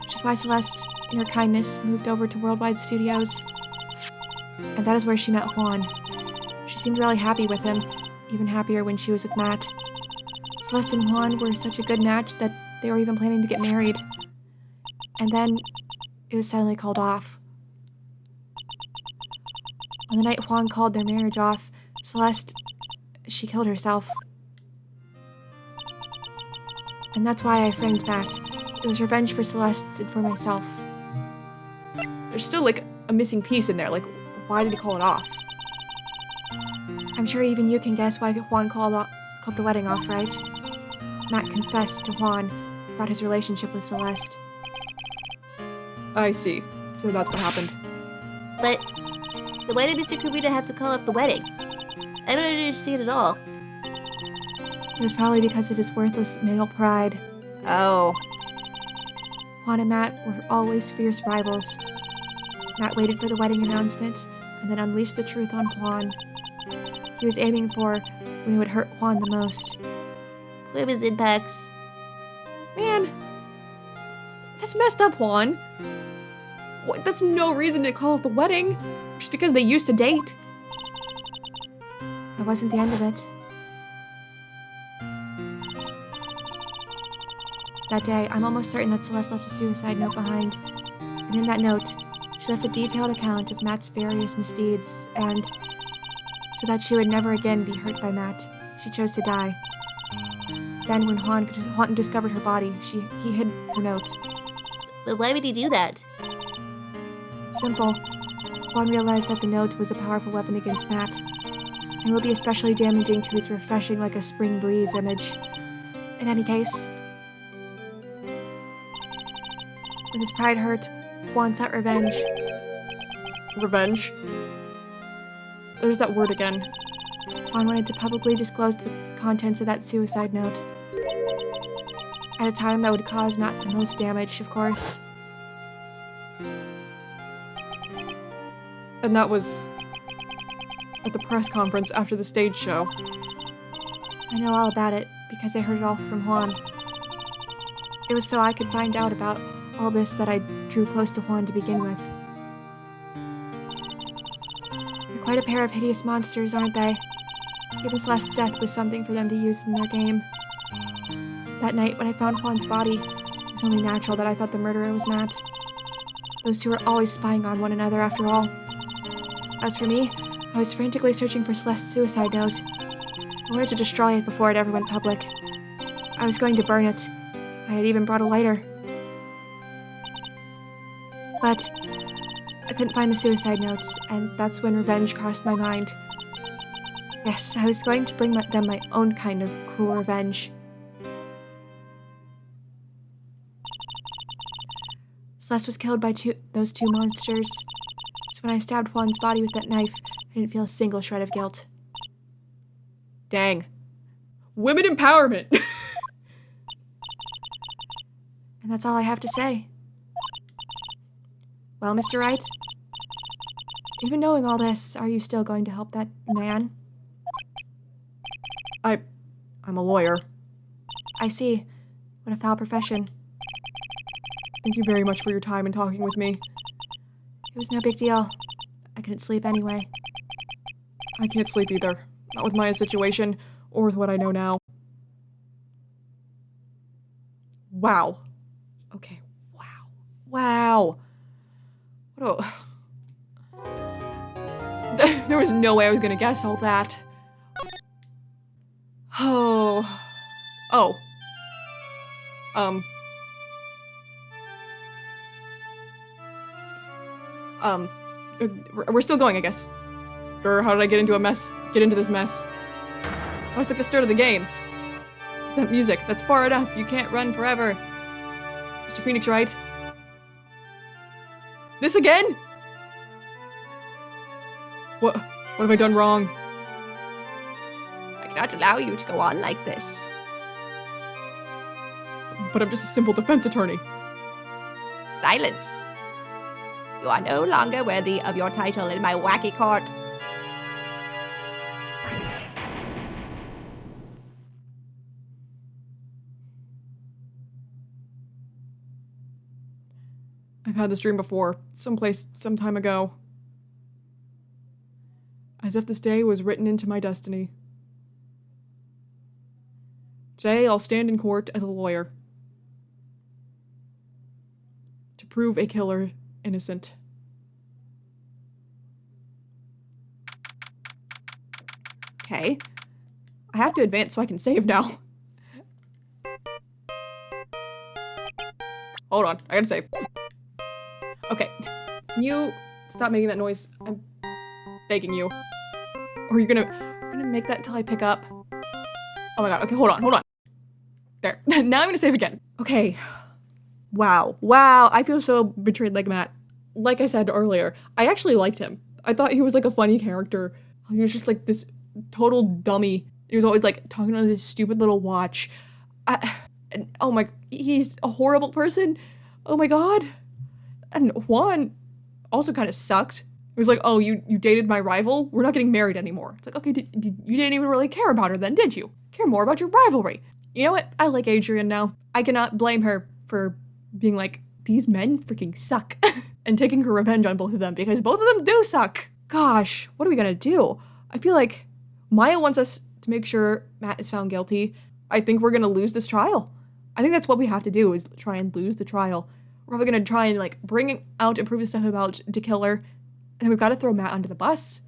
Which is why Celeste, in her kindness, moved over to Worldwide Studios. And that is where she met Juan. She seemed really happy with him, even happier when she was with Matt. Celeste and Juan were such a good match that they were even planning to get married. And then, it was suddenly called off. On the night Juan called their marriage off, Celeste, she killed herself. And that's why I framed Matt. It was revenge for Celeste and for myself. There's still, like, a missing piece in there. Like, why did he call it off? I'm sure even you can guess why Juan called the wedding off, right? Matt confessed to Juan about his relationship with Celeste. I see. So that's what happened. But Then why did Mr. Karita have to call off the wedding? I don't understand at all. It was probably because of his worthless male pride. Oh. Juan and Matt were always fierce rivals. Matt waited for the wedding announcement and then unleashed the truth on Juan. He was aiming for when it would hurt Juan the most. What was impacts? Man, that's messed up, Juan. What, that's no reason to call off the wedding, just because they used to date. That wasn't the end of it. That day, I'm almost certain that Celeste left a suicide note behind. And in that note, she left a detailed account of Matt's various misdeeds, and so that she would never again be hurt by Matt, she chose to die. Then, when Juan discovered her body, he hid her note. But why would he do that? It's simple. Juan realized that the note was a powerful weapon against Matt, and would be especially damaging to his refreshing like a spring breeze image. In any case, with his pride hurt, Juan sought revenge. Revenge? There's that word again. Juan wanted to publicly disclose the contents of that suicide note. At a time that would cause Matt the most damage, of course. And that was at the press conference after the stage show. I know all about it because I heard it all from Juan. It was so I could find out about all this that I drew close to Juan to begin with. They're quite a pair of hideous monsters, aren't they? Even Celeste's death was something for them to use in their game. That night, when I found Juan's body, it was only natural that I thought the murderer was Matt. Those two were always spying on one another, after all. As for me, I was frantically searching for Celeste's suicide note. I wanted to destroy it before it ever went public. I was going to burn it. I had even brought a lighter. But I couldn't find the suicide note, and that's when revenge crossed my mind. Yes, I was going to bring them my own kind of cruel revenge. Celeste was killed by those two monsters. So when I stabbed Juan's body with that knife, I didn't feel a single shred of guilt. Dang. Women empowerment! And that's all I have to say. Well, Mr. Wright, even knowing all this, are you still going to help that man? I'm a lawyer. I see. What a foul profession. Thank you very much for your time and talking with me. It was no big deal. I couldn't sleep anyway. I can't sleep either. Not with Maya's situation, or with what I know now. Wow. Okay, wow. Wow. What a... There was no way I was gonna guess all that. Oh. Oh. We're still going, I guess. Grr, how did I get into this mess? Oh, it's like the start of the game. That music, that's far enough. You can't run forever. Mr. Phoenix, right? This again? What have I done wrong? I cannot allow you to go on like this. But I'm just a simple defense attorney. Silence. You are no longer worthy of your title in my wacky court. I've had this dream before, someplace, some time ago. As if this day was written into my destiny. Today, I'll stand in court as a lawyer. To prove a killer innocent. Okay. I have to advance so I can save now. Hold on, I gotta save. Okay. Can you stop making that noise? I'm begging you. Or you're gonna make that until I pick up. Oh my god, okay, hold on. There. Now I'm gonna save again. Okay. Wow, I feel so betrayed like Matt. Like I said earlier, I actually liked him. I thought he was like a funny character. He was just like this total dummy. He was always like talking on his stupid little watch. And oh my, he's a horrible person. Oh my god. And Juan also kind of sucked. It was like, oh, you dated my rival? We're not getting married anymore. It's like, okay, you didn't even really care about her then, did you? Care more about your rivalry. You know what? I like Adrian now. I cannot blame her for being like, these men freaking suck. And taking her revenge on both of them because both of them do suck. Gosh, what are we gonna do? I feel like Maya wants us to make sure Matt is found guilty. I think we're gonna lose this trial. I think that's what we have to do is try and lose the trial. We're probably gonna try and like bring out and prove the stuff about the killer. And then we've got to throw Matt under the bus.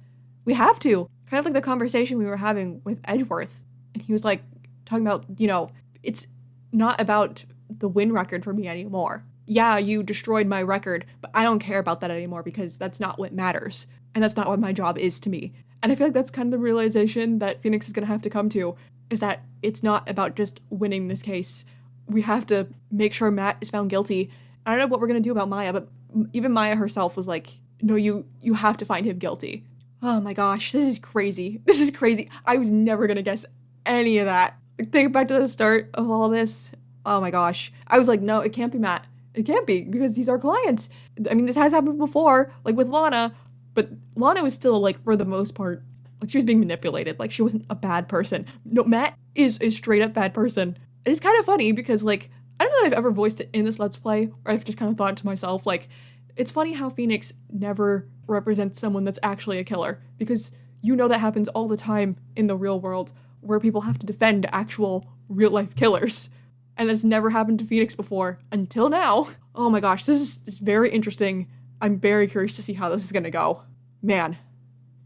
We have to. Kind of like the conversation we were having with Edgeworth. And he was like talking about, you know, it's not about the win record for me anymore. Yeah, you destroyed my record, but I don't care about that anymore because that's not what matters. And that's not what my job is to me. And I feel like that's kind of the realization that Phoenix is going to have to come to, is that it's not about just winning this case. We have to make sure Matt is found guilty. I don't know what we're going to do about Maya, but even Maya herself was like, no, you have to find him guilty. Oh my gosh, this is crazy. This is crazy. I was never going to guess any of that. Think back to the start of all this. Oh my gosh. I was like, no, it can't be Matt. It can't be because he's our client. I mean, this has happened before, like with Lana, but Lana was still like, for the most part, like she was being manipulated. Like she wasn't a bad person. No, Matt is a straight up bad person. And it's kind of funny because like, I don't know that I've ever voiced it in this Let's Play, or I've just kind of thought to myself, like, it's funny how Phoenix never represents someone that's actually a killer, because you know that happens all the time in the real world where people have to defend actual real life killers. And it's never happened to Phoenix before until now. Oh my gosh, this is very interesting. I'm very curious to see how this is gonna go. Man,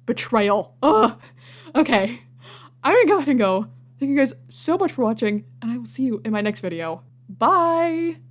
betrayal. Ugh. Okay, I'm gonna go ahead and go. Thank you guys so much for watching, and I will see you in my next video. Bye!